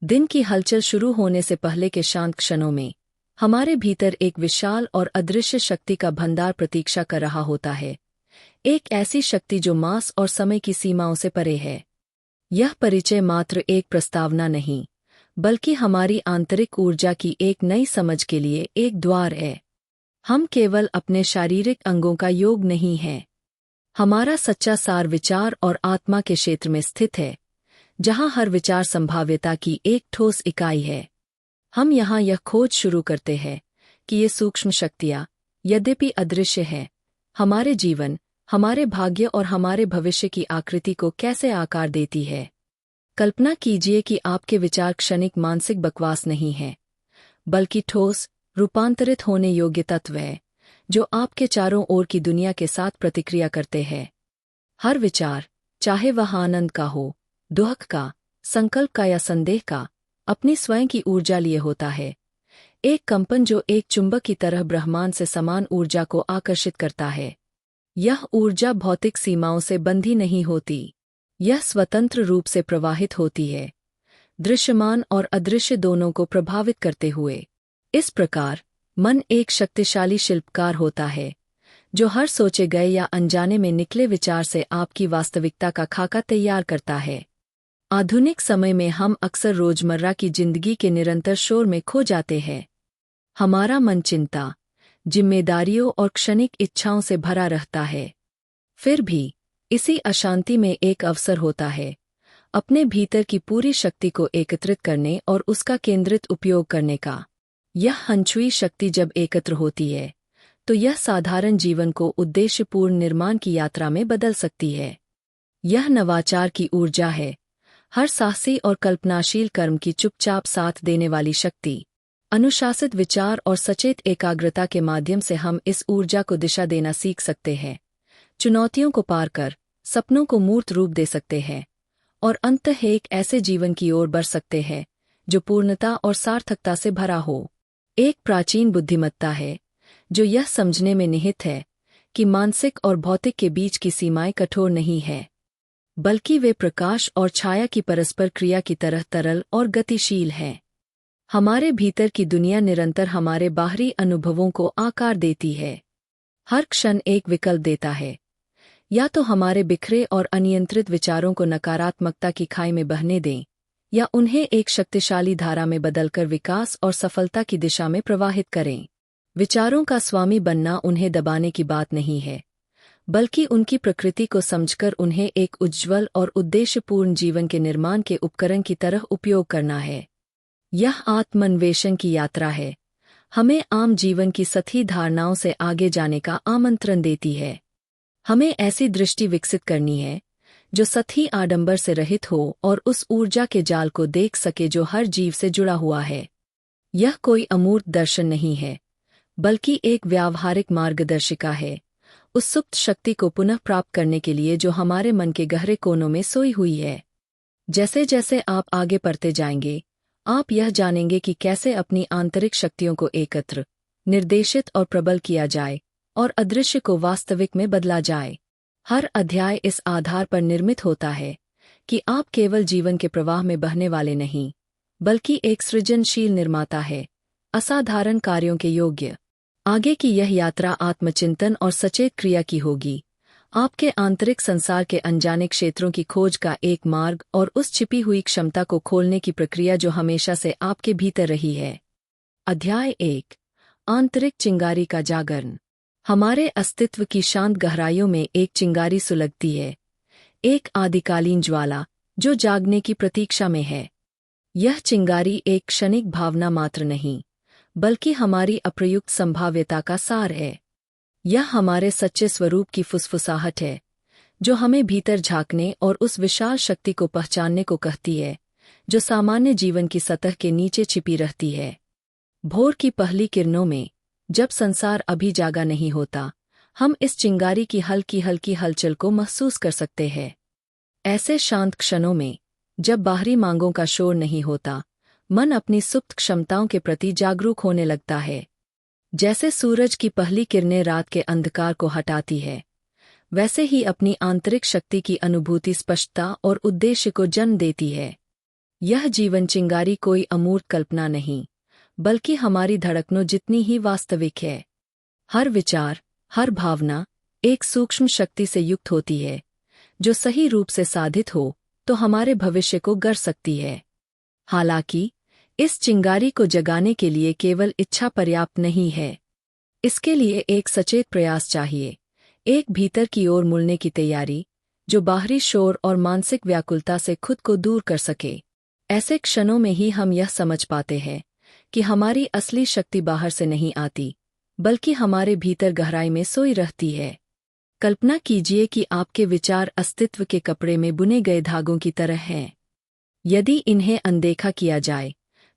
दिन की हलचल शुरू होने से पहले के शांत क्षणों में हमारे भीतर एक विशाल और अदृश्य शक्ति का भंडार प्रतीक्षा कर रहा होता है। एक ऐसी शक्ति जो मास और समय की सीमाओं से परे है। यह परिचय मात्र एक प्रस्तावना नहीं, बल्कि हमारी आंतरिक ऊर्जा की एक नई समझ के लिए एक द्वार है। हम केवल अपने शारीरिक अंगों का योग नहीं हैं। हमारा सच्चा सार विचार और आत्मा के क्षेत्र में स्थित है, जहां हर विचार संभाव्यता की एक ठोस इकाई है। हम यहाँ यह खोज शुरू करते हैं कि ये सूक्ष्म शक्तियाँ, यद्यपि अदृश्य हैं, हमारे जीवन, हमारे भाग्य और हमारे भविष्य की आकृति को कैसे आकार देती है। कल्पना कीजिए कि आपके विचार क्षणिक मानसिक बकवास नहीं है, बल्कि ठोस, रूपांतरित होने योग्य तत्व है, जो आपके चारों ओर की दुनिया के साथ प्रतिक्रिया करते हैं। हर विचार, चाहे वह आनंद का हो, दुख का, संकल्प का या संदेह का, अपनी स्वयं की ऊर्जा लिए होता है। एक कंपन जो एक चुंबक की तरह ब्रह्मांड से समान ऊर्जा को आकर्षित करता है। यह ऊर्जा भौतिक सीमाओं से बंधी नहीं होती, यह स्वतंत्र रूप से प्रवाहित होती है, दृश्यमान और अदृश्य दोनों को प्रभावित करते हुए। इस प्रकार मन एक शक्तिशाली शिल्पकार होता है, जो हर सोचे गए या अनजाने में निकले विचार से आपकी वास्तविकता का खाका तैयार करता है। आधुनिक समय में हम अक्सर रोजमर्रा की जिंदगी के निरंतर शोर में खो जाते हैं। हमारा मन चिंता, जिम्मेदारियों और क्षणिक इच्छाओं से भरा रहता है। फिर भी इसी अशांति में एक अवसर होता है, अपने भीतर की पूरी शक्ति को एकत्रित करने और उसका केंद्रित उपयोग करने का। यह अनछुई शक्ति जब एकत्र होती है, तो यह साधारण जीवन को उद्देश्यपूर्ण निर्माण की यात्रा में बदल सकती है। यह नवाचार की ऊर्जा है, हर साहसी और कल्पनाशील कर्म की चुपचाप साथ देने वाली शक्ति। अनुशासित विचार और सचेत एकाग्रता के माध्यम से हम इस ऊर्जा को दिशा देना सीख सकते हैं, चुनौतियों को पार कर सपनों को मूर्त रूप दे सकते हैं और अंततः एक ऐसे जीवन की ओर बढ़ सकते हैं जो पूर्णता और सार्थकता से भरा हो। एक प्राचीन बुद्धिमत्ता है जो यह समझने में निहित है कि मानसिक और भौतिक के बीच की सीमाएं कठोर नहीं है, बल्कि वे प्रकाश और छाया की परस्पर क्रिया की तरह तरल और गतिशील हैं। हमारे भीतर की दुनिया निरंतर हमारे बाहरी अनुभवों को आकार देती है। हर क्षण एक विकल्प देता है, या तो हमारे बिखरे और अनियंत्रित विचारों को नकारात्मकता की खाई में बहने दें, या उन्हें एक शक्तिशाली धारा में बदलकर विकास और सफलता की दिशा में प्रवाहित करें। विचारों का स्वामी बनना उन्हें दबाने की बात नहीं है, बल्कि उनकी प्रकृति को समझकर उन्हें एक उज्ज्वल और उद्देश्यपूर्ण जीवन के निर्माण के उपकरण की तरह उपयोग करना है। यह आत्मान्वेषण की यात्रा है, हमें आम जीवन की सतही धारणाओं से आगे जाने का आमंत्रण देती है। हमें ऐसी दृष्टि विकसित करनी है जो सतही आडंबर से रहित हो और उस ऊर्जा के जाल को देख सके जो हर जीव से जुड़ा हुआ है। यह कोई अमूर्त दर्शन नहीं है, बल्कि एक व्यावहारिक मार्गदर्शिका है, उस सुप्त शक्ति को पुनः प्राप्त करने के लिए जो हमारे मन के गहरे कोनों में सोई हुई है। जैसे जैसे आप आगे बढ़ते जाएंगे, आप यह जानेंगे कि कैसे अपनी आंतरिक शक्तियों को एकत्र, निर्देशित और प्रबल किया जाए और अदृश्य को वास्तविक में बदला जाए। हर अध्याय इस आधार पर निर्मित होता है कि आप केवल जीवन के प्रवाह में बहने वाले नहीं, बल्कि एक सृजनशील निर्माता है, असाधारण कार्यों के योग्य। आगे की यह यात्रा आत्मचिंतन और सचेत क्रिया की होगी, आपके आंतरिक संसार के अनजाने क्षेत्रों की खोज का एक मार्ग और उस छिपी हुई क्षमता को खोलने की प्रक्रिया जो हमेशा से आपके भीतर रही है। अध्याय 1, आंतरिक चिंगारी का जागरण। हमारे अस्तित्व की शांत गहराइयों में एक चिंगारी सुलगती है, एक आदिकालीन ज्वाला जो जागने की प्रतीक्षा में है। यह चिंगारी एक क्षणिक भावना मात्र नहीं, बल्कि हमारी अप्रयुक्त संभाव्यता का सार है। यह हमारे सच्चे स्वरूप की फुसफुसाहट है, जो हमें भीतर झांकने और उस विशाल शक्ति को पहचानने को कहती है, जो सामान्य जीवन की सतह के नीचे छिपी रहती है। भोर की पहली किरणों में, जब संसार अभी जागा नहीं होता, हम इस चिंगारी की हल्की हल्की हलचल को महसूस कर सकते हैं। ऐसे शांत क्षणों में, जब बाहरी मांगों का शोर नहीं होता, मन अपनी सुप्त क्षमताओं के प्रति जागरूक होने लगता है। जैसे सूरज की पहली किरणें रात के अंधकार को हटाती है, वैसे ही अपनी आंतरिक शक्ति की अनुभूति स्पष्टता और उद्देश्य को जन्म देती है। यह जीवन चिंगारी कोई अमूर्त कल्पना नहीं, बल्कि हमारी धड़कनों जितनी ही वास्तविक है। हर विचार, हर भावना एक सूक्ष्म शक्ति से युक्त होती है, जो सही रूप से साधित हो तो हमारे भविष्य को गर सकती है। हालांकि इस चिंगारी को जगाने के लिए केवल इच्छा पर्याप्त नहीं है। इसके लिए एक सचेत प्रयास चाहिए, एक भीतर की ओर मुड़ने की तैयारी, जो बाहरी शोर और मानसिक व्याकुलता से खुद को दूर कर सके। ऐसे क्षणों में ही हम यह समझ पाते हैं कि हमारी असली शक्ति बाहर से नहीं आती, बल्कि हमारे भीतर गहराई में सोई रहती है। कल्पना कीजिए कि आपके विचार अस्तित्व के कपड़े में बुने गए धागों की तरह हैं। यदि इन्हें अनदेखा किया जाए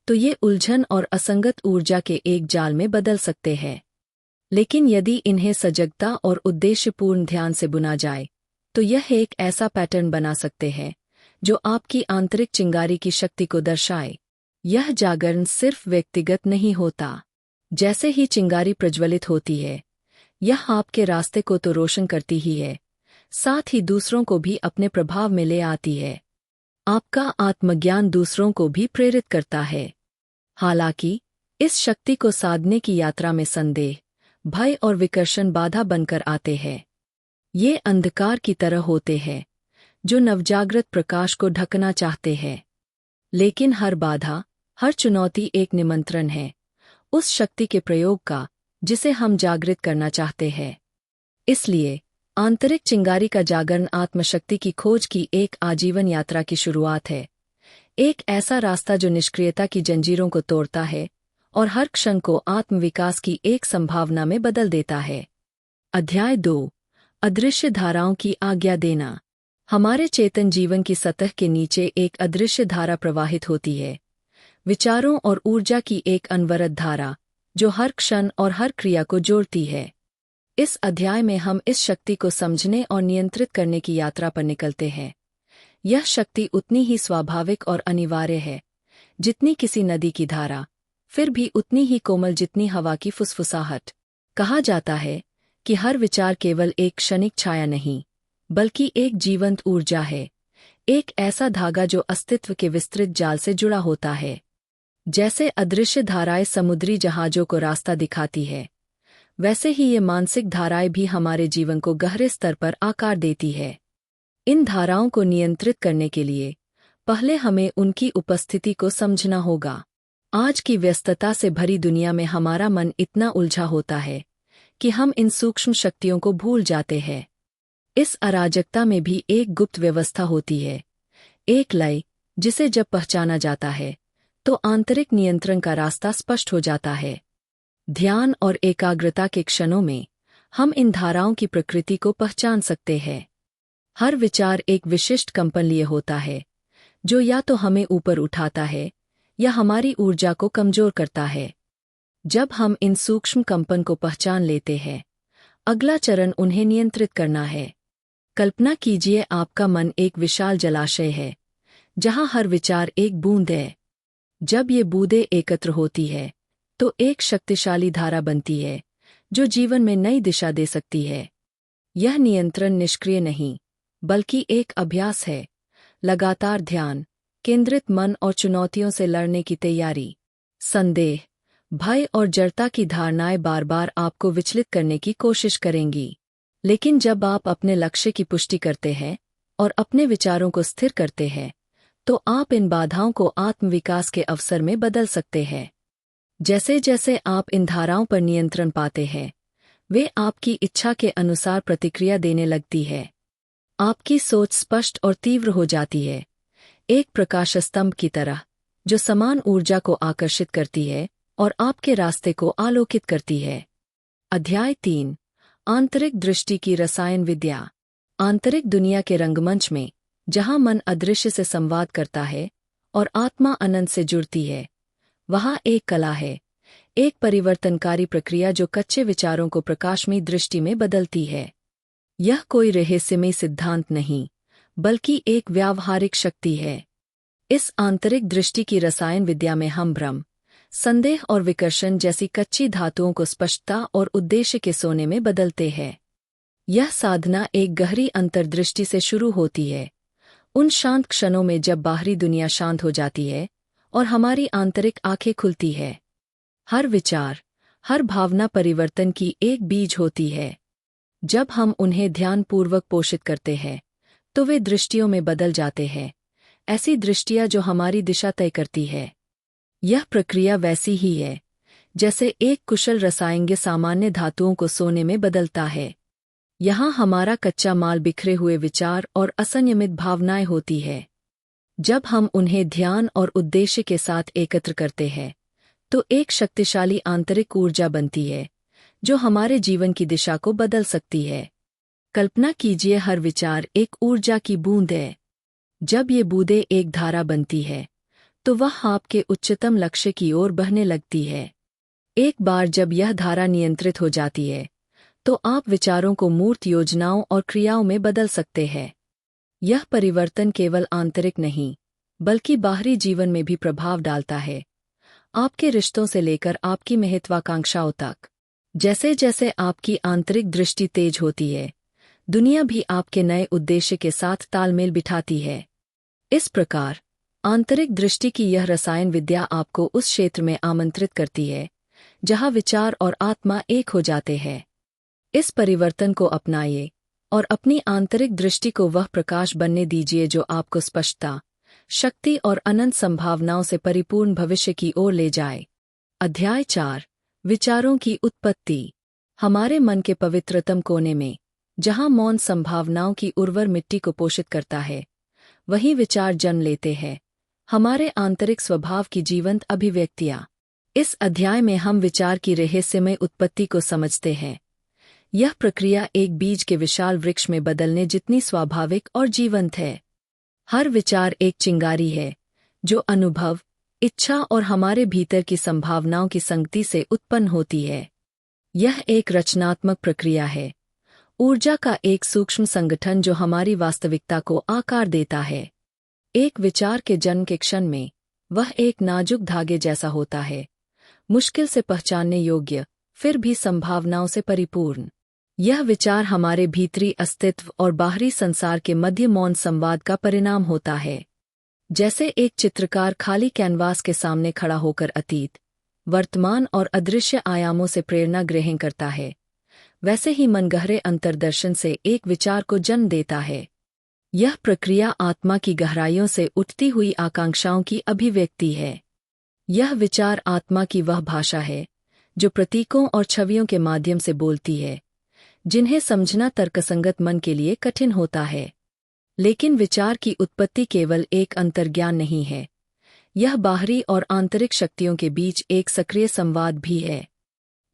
तो ये उलझन और असंगत ऊर्जा के एक जाल में बदल सकते हैं। लेकिन यदि इन्हें सजगता और उद्देश्यपूर्ण ध्यान से बुना जाए तो यह एक ऐसा पैटर्न बना सकते हैं जो आपकी आंतरिक चिंगारी की शक्ति को दर्शाए। यह जागरण सिर्फ व्यक्तिगत नहीं होता। जैसे ही चिंगारी प्रज्वलित होती है, यह आपके रास्ते को तो रोशन करती ही है, साथ ही दूसरों को भी अपने प्रभाव में ले आती है। आपका आत्मज्ञान दूसरों को भी प्रेरित करता है। हालांकि इस शक्ति को साधने की यात्रा में संदेह, भय और विकर्षण बाधा बनकर आते हैं। ये अंधकार की तरह होते हैं जो नवजागृत प्रकाश को ढकना चाहते हैं। लेकिन हर बाधा, हर चुनौती एक निमंत्रण है उस शक्ति के प्रयोग का जिसे हम जागृत करना चाहते हैं। इसलिए आंतरिक चिंगारी का जागरण आत्मशक्ति की खोज की एक आजीवन यात्रा की शुरुआत है। एक ऐसा रास्ता जो निष्क्रियता की जंजीरों को तोड़ता है और हर क्षण को आत्मविकास की एक संभावना में बदल देता है। अध्याय 2, अदृश्य धाराओं की आज्ञा देना। हमारे चेतन जीवन की सतह के नीचे एक अदृश्य धारा प्रवाहित होती है, विचारों और ऊर्जा की एक अनवरत धारा जो हर क्षण और हर क्रिया को जोड़ती है। इस अध्याय में हम इस शक्ति को समझने और नियंत्रित करने की यात्रा पर निकलते हैं। यह शक्ति उतनी ही स्वाभाविक और अनिवार्य है जितनी किसी नदी की धारा, फिर भी उतनी ही कोमल जितनी हवा की फुसफुसाहट। कहा जाता है कि हर विचार केवल एक क्षणिक छाया नहीं, बल्कि एक जीवंत ऊर्जा है, एक ऐसा धागा जो अस्तित्व के विस्तृत जाल से जुड़ा होता है। जैसे अदृश्य धाराएं समुद्री जहाजों को रास्ता दिखाती है, वैसे ही ये मानसिक धाराएं भी हमारे जीवन को गहरे स्तर पर आकार देती है। इन धाराओं को नियंत्रित करने के लिए पहले हमें उनकी उपस्थिति को समझना होगा। आज की व्यस्तता से भरी दुनिया में हमारा मन इतना उलझा होता है कि हम इन सूक्ष्म शक्तियों को भूल जाते हैं। इस अराजकता में भी एक गुप्त व्यवस्था होती है, एक लय जिसे जब पहचाना जाता है तो आंतरिक नियंत्रण का रास्ता स्पष्ट हो जाता है। ध्यान और एकाग्रता के क्षणों में हम इन धाराओं की प्रकृति को पहचान सकते हैं। हर विचार एक विशिष्ट कंपन लिए होता है, जो या तो हमें ऊपर उठाता है या हमारी ऊर्जा को कमजोर करता है। जब हम इन सूक्ष्म कंपन को पहचान लेते हैं, अगला चरण उन्हें नियंत्रित करना है। कल्पना कीजिए आपका मन एक विशाल जलाशय है, जहां हर विचार एक बूंद है। जब ये बूंदें एकत्र होती है तो एक शक्तिशाली धारा बनती है जो जीवन में नई दिशा दे सकती है। यह नियंत्रण निष्क्रिय नहीं, बल्कि एक अभ्यास है, लगातार ध्यान, केंद्रित मन और चुनौतियों से लड़ने की तैयारी। संदेह, भय और जड़ता की धारणाएं बार बार आपको विचलित करने की कोशिश करेंगी। लेकिन जब आप अपने लक्ष्य की पुष्टि करते हैं और अपने विचारों को स्थिर करते हैं, तो आप इन बाधाओं को आत्मविकास के अवसर में बदल सकते हैं। जैसे जैसे आप इन धाराओं पर नियंत्रण पाते हैं, वे आपकी इच्छा के अनुसार प्रतिक्रिया देने लगती है। आपकी सोच स्पष्ट और तीव्र हो जाती है, एक प्रकाश स्तंभ की तरह, जो समान ऊर्जा को आकर्षित करती है और आपके रास्ते को आलोकित करती है। अध्याय 3, आंतरिक दृष्टि की रसायन विद्या। आंतरिक दुनिया के रंगमंच में, जहां मन अदृश्य से संवाद करता है और आत्मा अनंत से जुड़ती है, वहां एक कला है, एक परिवर्तनकारी प्रक्रिया जो कच्चे विचारों को प्रकाशमयी दृष्टि में बदलती है। यह कोई रहस्यमय सिद्धांत नहीं, बल्कि एक व्यावहारिक शक्ति है। इस आंतरिक दृष्टि की रसायन विद्या में हम भ्रम, संदेह और विकर्षण जैसी कच्ची धातुओं को स्पष्टता और उद्देश्य के सोने में बदलते हैं। यह साधना एक गहरी अंतर्दृष्टि से शुरू होती है, उन शांत क्षणों में जब बाहरी दुनिया शांत हो जाती है और हमारी आंतरिक आंखें खुलती है। हर विचार, हर भावना परिवर्तन की एक बीज होती है। जब हम उन्हें ध्यानपूर्वक पोषित करते हैं तो वे दृष्टियों में बदल जाते हैं, ऐसी दृष्टियां जो हमारी दिशा तय करती है। यह प्रक्रिया वैसी ही है जैसे एक कुशल रसायनज्ञ सामान्य धातुओं को सोने में बदलता है। यहाँ हमारा कच्चा माल बिखरे हुए विचार और असंयमित भावनाएं होती है। जब हम उन्हें ध्यान और उद्देश्य के साथ एकत्र करते हैं तो एक शक्तिशाली आंतरिक ऊर्जा बनती है जो हमारे जीवन की दिशा को बदल सकती है। कल्पना कीजिए, हर विचार एक ऊर्जा की बूंद है। जब ये बूंदें एक धारा बनती है तो वह आपके उच्चतम लक्ष्य की ओर बहने लगती है। एक बार जब यह धारा नियंत्रित हो जाती है तो आप विचारों को मूर्त योजनाओं और क्रियाओं में बदल सकते हैं। यह परिवर्तन केवल आंतरिक नहीं बल्कि बाहरी जीवन में भी प्रभाव डालता है, आपके रिश्तों से लेकर आपकी महत्वाकांक्षाओं तक। जैसे जैसे आपकी आंतरिक दृष्टि तेज होती है, दुनिया भी आपके नए उद्देश्य के साथ तालमेल बिठाती है। इस प्रकार आंतरिक दृष्टि की यह रसायन विद्या आपको उस क्षेत्र में आमंत्रित करती है जहां विचार और आत्मा एक हो जाते हैं। इस परिवर्तन को अपनाइए और अपनी आंतरिक दृष्टि को वह प्रकाश बनने दीजिए जो आपको स्पष्टता, शक्ति और अनंत संभावनाओं से परिपूर्ण भविष्य की ओर ले जाए। अध्याय 4, विचारों की उत्पत्ति। हमारे मन के पवित्रतम कोने में, जहां मौन संभावनाओं की उर्वर मिट्टी को पोषित करता है, वहीं विचार जन्म लेते हैं, हमारे आंतरिक स्वभाव की जीवंत अभिव्यक्तियां। इस अध्याय में हम विचार की रहस्यमय उत्पत्ति को समझते हैं। यह प्रक्रिया एक बीज के विशाल वृक्ष में बदलने जितनी स्वाभाविक और जीवंत है। हर विचार एक चिंगारी है जो अनुभव, इच्छा और हमारे भीतर की संभावनाओं की संगति से उत्पन्न होती है। यह एक रचनात्मक प्रक्रिया है, ऊर्जा का एक सूक्ष्म संगठन जो हमारी वास्तविकता को आकार देता है। एक विचार के जन्म के क्षण में वह एक नाजुक धागे जैसा होता है, मुश्किल से पहचानने योग्य, फिर भी संभावनाओं से परिपूर्ण। यह विचार हमारे भीतरी अस्तित्व और बाहरी संसार के मध्य मौन संवाद का परिणाम होता है। जैसे एक चित्रकार खाली कैनवास के सामने खड़ा होकर अतीत, वर्तमान और अदृश्य आयामों से प्रेरणा ग्रहण करता है, वैसे ही मन गहरे अंतर्दर्शन से एक विचार को जन्म देता है। यह प्रक्रिया आत्मा की गहराइयों से उठती हुई आकांक्षाओं की अभिव्यक्ति है। यह विचार आत्मा की वह भाषा है जो प्रतीकों और छवियों के माध्यम से बोलती है, जिन्हें समझना तर्कसंगत मन के लिए कठिन होता है। लेकिन विचार की उत्पत्ति केवल एक अंतर्ज्ञान नहीं है, यह बाहरी और आंतरिक शक्तियों के बीच एक सक्रिय संवाद भी है।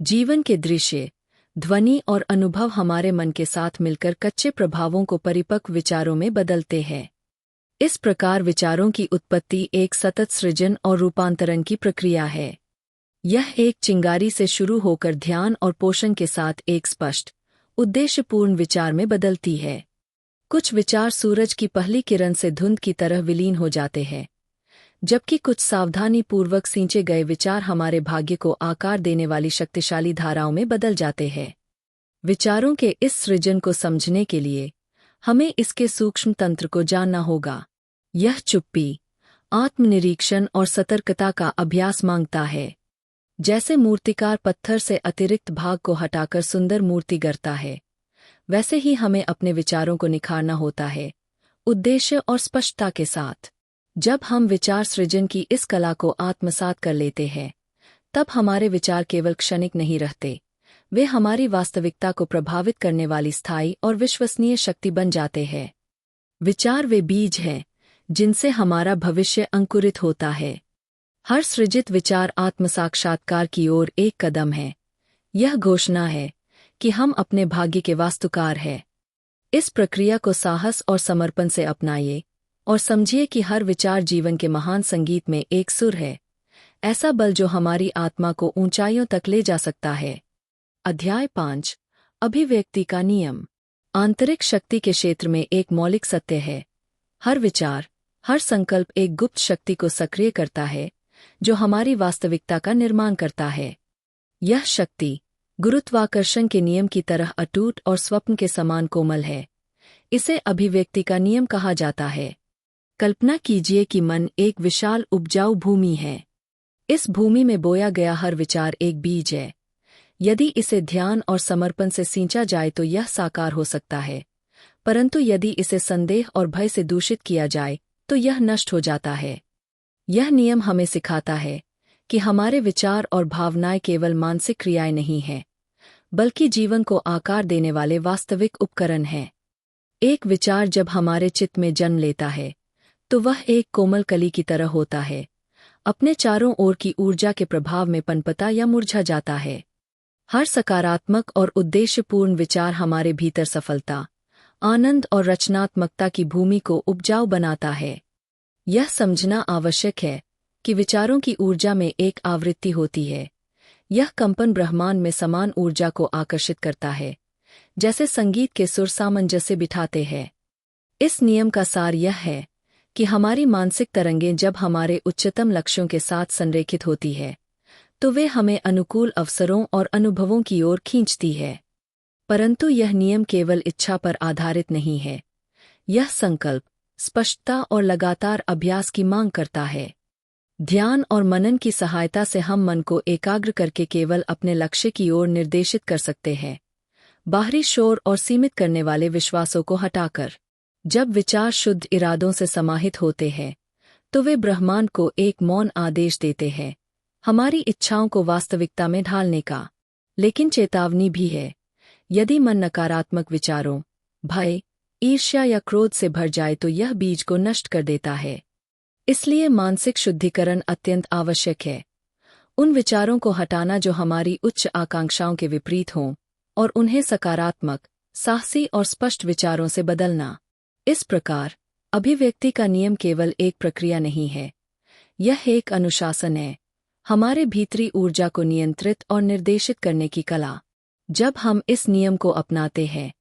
जीवन के दृश्य, ध्वनि और अनुभव हमारे मन के साथ मिलकर कच्चे प्रभावों को परिपक्व विचारों में बदलते हैं। इस प्रकार विचारों की उत्पत्ति एक सतत सृजन और रूपांतरण की प्रक्रिया है। यह एक चिंगारी से शुरू होकर ध्यान और पोषण के साथ एक स्पष्ट, उद्देश्यपूर्ण विचार में बदलती है। कुछ विचार सूरज की पहली किरण से धुंध की तरह विलीन हो जाते हैं, जबकि कुछ सावधानीपूर्वक सींचे गए विचार हमारे भाग्य को आकार देने वाली शक्तिशाली धाराओं में बदल जाते हैं। विचारों के इस सृजन को समझने के लिए हमें इसके सूक्ष्म तंत्र को जानना होगा। यह चुप्पी, आत्मनिरीक्षण और सतर्कता का अभ्यास मांगता है। जैसे मूर्तिकार पत्थर से अतिरिक्त भाग को हटाकर सुंदर मूर्ति गढ़ता है, वैसे ही हमें अपने विचारों को निखारना होता है, उद्देश्य और स्पष्टता के साथ। जब हम विचार सृजन की इस कला को आत्मसात कर लेते हैं, तब हमारे विचार केवल क्षणिक नहीं रहते, वे हमारी वास्तविकता को प्रभावित करने वाली स्थायी और विश्वसनीय शक्ति बन जाते हैं। विचार वे बीज हैं जिनसे हमारा भविष्य अंकुरित होता है। हर सृजित विचार आत्मसाक्षात्कार की ओर एक कदम है। यह घोषणा है कि हम अपने भाग्य के वास्तुकार हैं। इस प्रक्रिया को साहस और समर्पण से अपनाइए और समझिए कि हर विचार जीवन के महान संगीत में एक सुर है, ऐसा बल जो हमारी आत्मा को ऊंचाइयों तक ले जा सकता है। अध्याय 5, अभिव्यक्ति का नियम। आंतरिक शक्ति के क्षेत्र में एक मौलिक सत्य है, हर विचार, हर संकल्प एक गुप्त शक्ति को सक्रिय करता है जो हमारी वास्तविकता का निर्माण करता है। यह शक्ति गुरुत्वाकर्षण के नियम की तरह अटूट और स्वप्न के समान कोमल है। इसे अभिव्यक्ति का नियम कहा जाता है। कल्पना कीजिए कि मन एक विशाल उपजाऊ भूमि है। इस भूमि में बोया गया हर विचार एक बीज है। यदि इसे ध्यान और समर्पण से सींचा जाए तो यह साकार हो सकता है, परंतु यदि इसे संदेह और भय से दूषित किया जाए तो यह नष्ट हो जाता है। यह नियम हमें सिखाता है कि हमारे विचार और भावनाएं केवल मानसिक क्रियाएं नहीं हैं, बल्कि जीवन को आकार देने वाले वास्तविक उपकरण हैं। एक विचार जब हमारे चित्त में जन्म लेता है तो वह एक कोमल कली की तरह होता है, अपने चारों ओर की ऊर्जा के प्रभाव में पनपता या मुरझा जाता है। हर सकारात्मक और उद्देश्यपूर्ण विचार हमारे भीतर सफलता, आनंद और रचनात्मकता की भूमि को उपजाऊ बनाता है। यह समझना आवश्यक है कि विचारों की ऊर्जा में एक आवृत्ति होती है। यह कंपन ब्रह्मांड में समान ऊर्जा को आकर्षित करता है, जैसे संगीत के सुर सामंजस्य बिठाते हैं। इस नियम का सार यह है कि हमारी मानसिक तरंगें जब हमारे उच्चतम लक्ष्यों के साथ संरेखित होती है तो वे हमें अनुकूल अवसरों और अनुभवों की ओर खींचती है। परंतु यह नियम केवल इच्छा पर आधारित नहीं है। यह संकल्प, स्पष्टता और लगातार अभ्यास की मांग करता है। ध्यान और मनन की सहायता से हम मन को एकाग्र करके केवल अपने लक्ष्य की ओर निर्देशित कर सकते हैं, बाहरी शोर और सीमित करने वाले विश्वासों को हटाकर। जब विचार शुद्ध इरादों से समाहित होते हैं तो वे ब्रह्मांड को एक मौन आदेश देते हैं, हमारी इच्छाओं को वास्तविकता में ढालने का। लेकिन चेतावनी भी है, यदि मन नकारात्मक विचारों, भय, ईर्ष्या या क्रोध से भर जाए तो यह बीज को नष्ट कर देता है। इसलिए मानसिक शुद्धिकरण अत्यंत आवश्यक है। उन विचारों को हटाना जो हमारी उच्च आकांक्षाओं के विपरीत हों और उन्हें सकारात्मक, साहसी और स्पष्ट विचारों से बदलना। इस प्रकार अभिव्यक्ति का नियम केवल एक प्रक्रिया नहीं है, यह एक अनुशासन है, हमारे भीतरी ऊर्जा को नियंत्रित और निर्देशित करने की कला। जब हम इस नियम को अपनाते हैं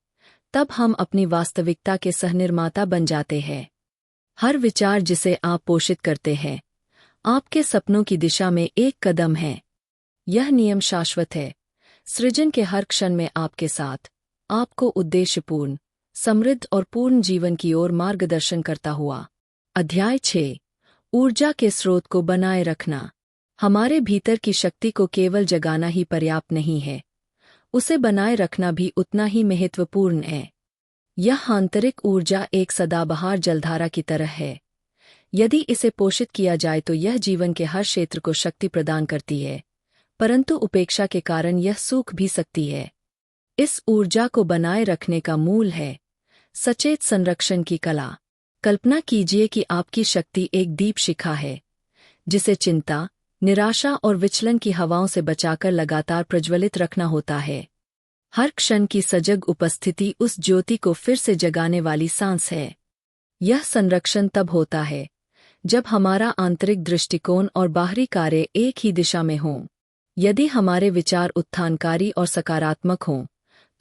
तब हम अपनी वास्तविकता के सहनिर्माता बन जाते हैं। हर विचार जिसे आप पोषित करते हैं आपके सपनों की दिशा में एक कदम है। यह नियम शाश्वत है, सृजन के हर क्षण में आपके साथ, आपको उद्देश्यपूर्ण, समृद्ध और पूर्ण जीवन की ओर मार्गदर्शन करता हुआ। अध्याय 6, ऊर्जा के स्रोत को बनाए रखना। हमारे भीतर की शक्ति को केवल जगाना ही पर्याप्त नहीं है, उसे बनाए रखना भी उतना ही महत्वपूर्ण है। यह आंतरिक ऊर्जा एक सदाबहार जलधारा की तरह है। यदि इसे पोषित किया जाए तो यह जीवन के हर क्षेत्र को शक्ति प्रदान करती है, परंतु उपेक्षा के कारण यह सूख भी सकती है। इस ऊर्जा को बनाए रखने का मूल है सचेत संरक्षण की कला। कल्पना कीजिए कि आपकी शक्ति एक दीप शिखा है, जिसे चिंता, निराशा और विचलन की हवाओं से बचाकर लगातार प्रज्वलित रखना होता है। हर क्षण की सजग उपस्थिति उस ज्योति को फिर से जगाने वाली सांस है। यह संरक्षण तब होता है जब हमारा आंतरिक दृष्टिकोण और बाहरी कार्य एक ही दिशा में हों। यदि हमारे विचार उत्थानकारी और सकारात्मक हों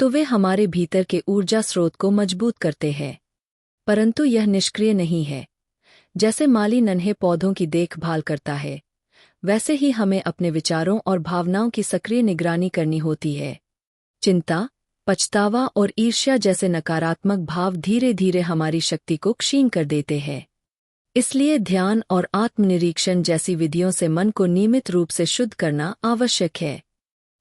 तो वे हमारे भीतर के ऊर्जा स्रोत को मजबूत करते हैं। परंतु यह निष्क्रिय नहीं है। जैसे माली नन्हे पौधों की देखभाल करता है, वैसे ही हमें अपने विचारों और भावनाओं की सक्रिय निगरानी करनी होती है। चिंता, पछतावा और ईर्ष्या जैसे नकारात्मक भाव धीरे धीरे हमारी शक्ति को क्षीण कर देते हैं। इसलिए ध्यान और आत्मनिरीक्षण जैसी विधियों से मन को नियमित रूप से शुद्ध करना आवश्यक है।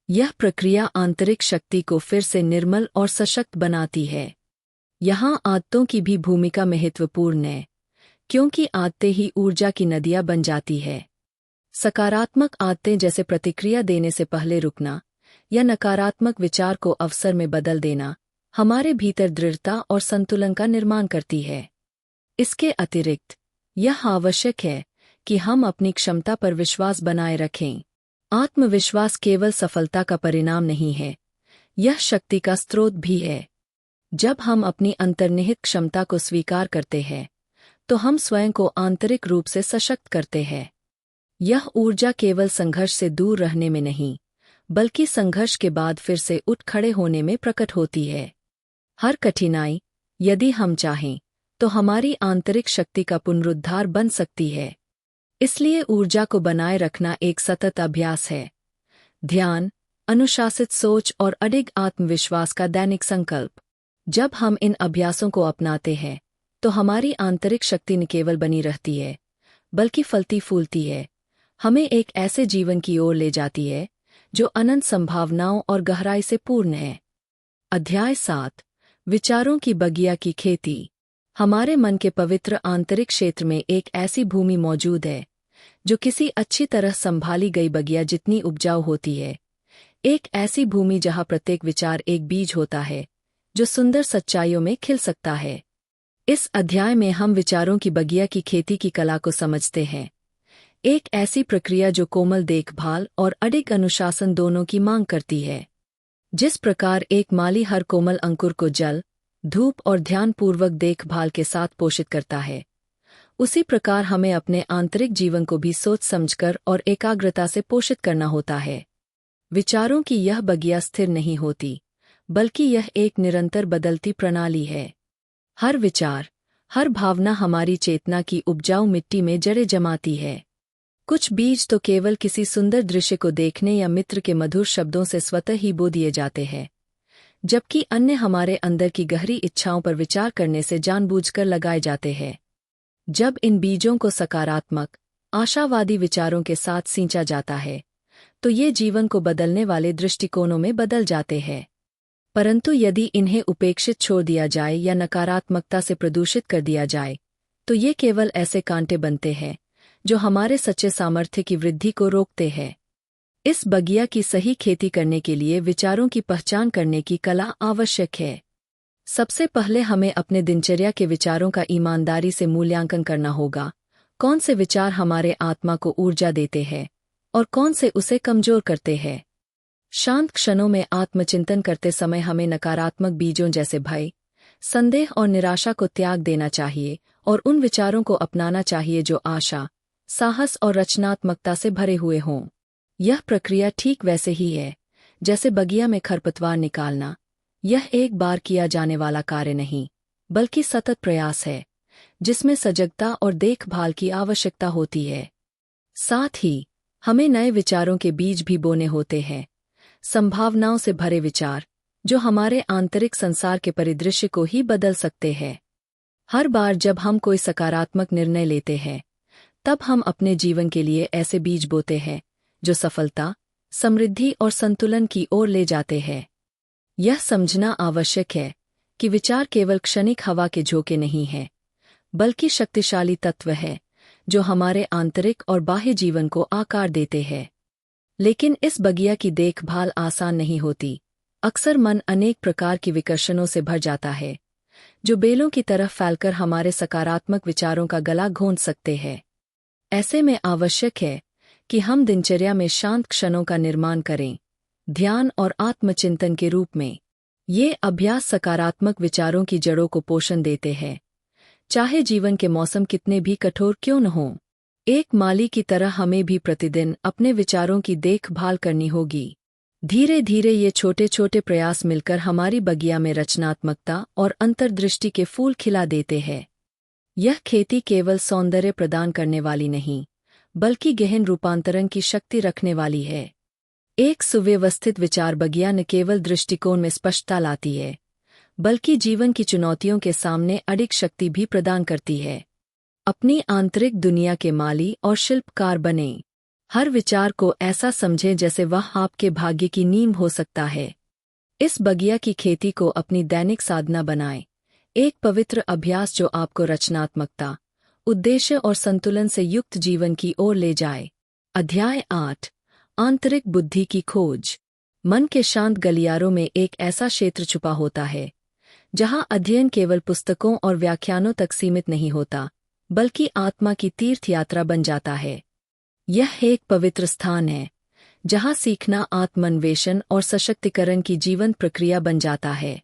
यह प्रक्रिया आंतरिक शक्ति को फिर से निर्मल और सशक्त बनाती है। यहाँ आदतों की भी भूमिका महत्वपूर्ण है, क्योंकि आदतें ही ऊर्जा की नदियाँ बन जाती है। सकारात्मक आदतें जैसे प्रतिक्रिया देने से पहले रुकना या नकारात्मक विचार को अवसर में बदल देना हमारे भीतर दृढ़ता और संतुलन का निर्माण करती है। इसके अतिरिक्त यह आवश्यक है कि हम अपनी क्षमता पर विश्वास बनाए रखें। आत्मविश्वास केवल सफलता का परिणाम नहीं है, यह शक्ति का स्रोत भी है। जब हम अपनी अंतर्निहित क्षमता को स्वीकार करते हैं तो हम स्वयं को आंतरिक रूप से सशक्त करते हैं। यह ऊर्जा केवल संघर्ष से दूर रहने में नहीं, बल्कि संघर्ष के बाद फिर से उठ खड़े होने में प्रकट होती है। हर कठिनाई, यदि हम चाहें, तो हमारी आंतरिक शक्ति का पुनरुद्धार बन सकती है। इसलिए ऊर्जा को बनाए रखना एक सतत अभ्यास है। ध्यान, अनुशासित सोच और अडिग आत्मविश्वास का दैनिक संकल्प। जब हम इन अभ्यासों को अपनाते हैं तो हमारी आंतरिक शक्ति न केवल बनी रहती है बल्कि फलती फूलती है, हमें एक ऐसे जीवन की ओर ले जाती है जो अनंत संभावनाओं और गहराई से पूर्ण है। अध्याय 7 विचारों की बगिया की खेती। हमारे मन के पवित्र आंतरिक क्षेत्र में एक ऐसी भूमि मौजूद है जो किसी अच्छी तरह संभाली गई बगिया जितनी उपजाऊ होती है। एक ऐसी भूमि जहाँ प्रत्येक विचार एक बीज होता है जो सुंदर सच्चाइयों में खिल सकता है। इस अध्याय में हम विचारों की बगिया की खेती की कला को समझते हैं, एक ऐसी प्रक्रिया जो कोमल देखभाल और अडिग अनुशासन दोनों की मांग करती है। जिस प्रकार एक माली हर कोमल अंकुर को जल, धूप और ध्यानपूर्वक देखभाल के साथ पोषित करता है, उसी प्रकार हमें अपने आंतरिक जीवन को भी सोच समझकर और एकाग्रता से पोषित करना होता है। विचारों की यह बगिया स्थिर नहीं होती, बल्कि यह एक निरंतर बदलती प्रणाली है। हर विचार, हर भावना हमारी चेतना की उपजाऊ मिट्टी में जड़ें जमाती है। कुछ बीज तो केवल किसी सुंदर दृश्य को देखने या मित्र के मधुर शब्दों से स्वतः ही बो दिए जाते हैं, जबकि अन्य हमारे अंदर की गहरी इच्छाओं पर विचार करने से जानबूझकर लगाए जाते हैं। जब इन बीजों को सकारात्मक, आशावादी विचारों के साथ सींचा जाता है, तो ये जीवन को बदलने वाले दृष्टिकोणों में बदल जाते हैं। परंतु यदि इन्हें उपेक्षित छोड़ दिया जाए या नकारात्मकता से प्रदूषित कर दिया जाए, तो ये केवल ऐसे कांटे बनते हैं जो हमारे सच्चे सामर्थ्य की वृद्धि को रोकते हैं। इस बगिया की सही खेती करने के लिए विचारों की पहचान करने की कला आवश्यक है। सबसे पहले हमें अपने दिनचर्या के विचारों का ईमानदारी से मूल्यांकन करना होगा। कौन से विचार हमारे आत्मा को ऊर्जा देते हैं और कौन से उसे कमजोर करते हैं। शांत क्षणों में आत्मचिंतन करते समय हमें नकारात्मक बीजों जैसे भय, संदेह और निराशा को त्याग देना चाहिए और उन विचारों को अपनाना चाहिए जो आशा, साहस और रचनात्मकता से भरे हुए हों। यह प्रक्रिया ठीक वैसे ही है जैसे बगिया में खरपतवार निकालना। यह एक बार किया जाने वाला कार्य नहीं, बल्कि सतत प्रयास है, जिसमें सजगता और देखभाल की आवश्यकता होती है। साथ ही हमें नए विचारों के बीज भी बोने होते हैं, संभावनाओं से भरे विचार जो हमारे आंतरिक संसार के परिदृश्य को ही बदल सकते हैं। हर बार जब हम कोई सकारात्मक निर्णय लेते हैं, तब हम अपने जीवन के लिए ऐसे बीज बोते हैं जो सफलता, समृद्धि और संतुलन की ओर ले जाते हैं। यह समझना आवश्यक है कि विचार केवल क्षणिक हवा के झोंके नहीं हैं, बल्कि शक्तिशाली तत्व है जो हमारे आंतरिक और बाह्य जीवन को आकार देते हैं। लेकिन इस बगिया की देखभाल आसान नहीं होती। अक्सर मन अनेक प्रकार की विकर्षणों से भर जाता है, जो बेलों की तरह फैलकर हमारे सकारात्मक विचारों का गला घोंट सकते हैं। ऐसे में आवश्यक है कि हम दिनचर्या में शांत क्षणों का निर्माण करें, ध्यान और आत्मचिंतन के रूप में। ये अभ्यास सकारात्मक विचारों की जड़ों को पोषण देते हैं, चाहे जीवन के मौसम कितने भी कठोर क्यों न हों। एक माली की तरह हमें भी प्रतिदिन अपने विचारों की देखभाल करनी होगी। धीरे धीरे ये छोटे छोटे प्रयास मिलकर हमारी बगिया में रचनात्मकता और अंतर्दृष्टि के फूल खिला देते हैं। यह खेती केवल सौंदर्य प्रदान करने वाली नहीं, बल्कि गहन रूपांतरण की शक्ति रखने वाली है। एक सुव्यवस्थित विचार बगिया न केवल दृष्टिकोण में स्पष्टता लाती है, बल्कि जीवन की चुनौतियों के सामने अडिग शक्ति भी प्रदान करती है। अपनी आंतरिक दुनिया के माली और शिल्पकार बने। हर विचार को ऐसा समझें जैसे वह आपके भाग्य की नींव हो सकता है। इस बगिया की खेती को अपनी दैनिक साधना बनाएं, एक पवित्र अभ्यास जो आपको रचनात्मकता, उद्देश्य और संतुलन से युक्त जीवन की ओर ले जाए। अध्याय 8 आंतरिक बुद्धि की खोज। मन के शांत गलियारों में एक ऐसा क्षेत्र छुपा होता है जहां अध्ययन केवल पुस्तकों और व्याख्यानों तक सीमित नहीं होता, बल्कि आत्मा की तीर्थ यात्रा बन जाता है। यह एक पवित्र स्थान है जहां सीखना आत्मान्वेषण और सशक्तिकरण की जीवंत प्रक्रिया बन जाता है।